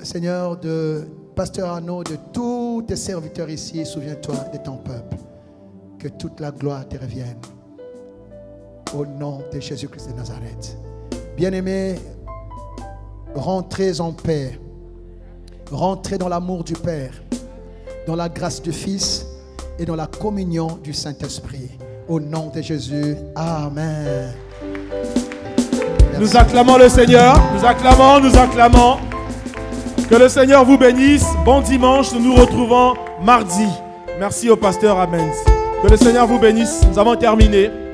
Seigneur, de pasteur Arnaud, de tous tes serviteurs ici. Souviens-toi de ton peuple. Que toute la gloire te revienne. Au nom de Jésus-Christ de Nazareth. Bien-aimés, rentrez en paix. Rentrez dans l'amour du Père, dans la grâce du Fils et dans la communion du Saint-Esprit. Au nom de Jésus, Amen. Merci. Nous acclamons le Seigneur. Nous acclamons. Que le Seigneur vous bénisse. Bon dimanche. Nous nous retrouvons mardi. Merci au pasteur Amen. Que le Seigneur vous bénisse. Nous avons terminé.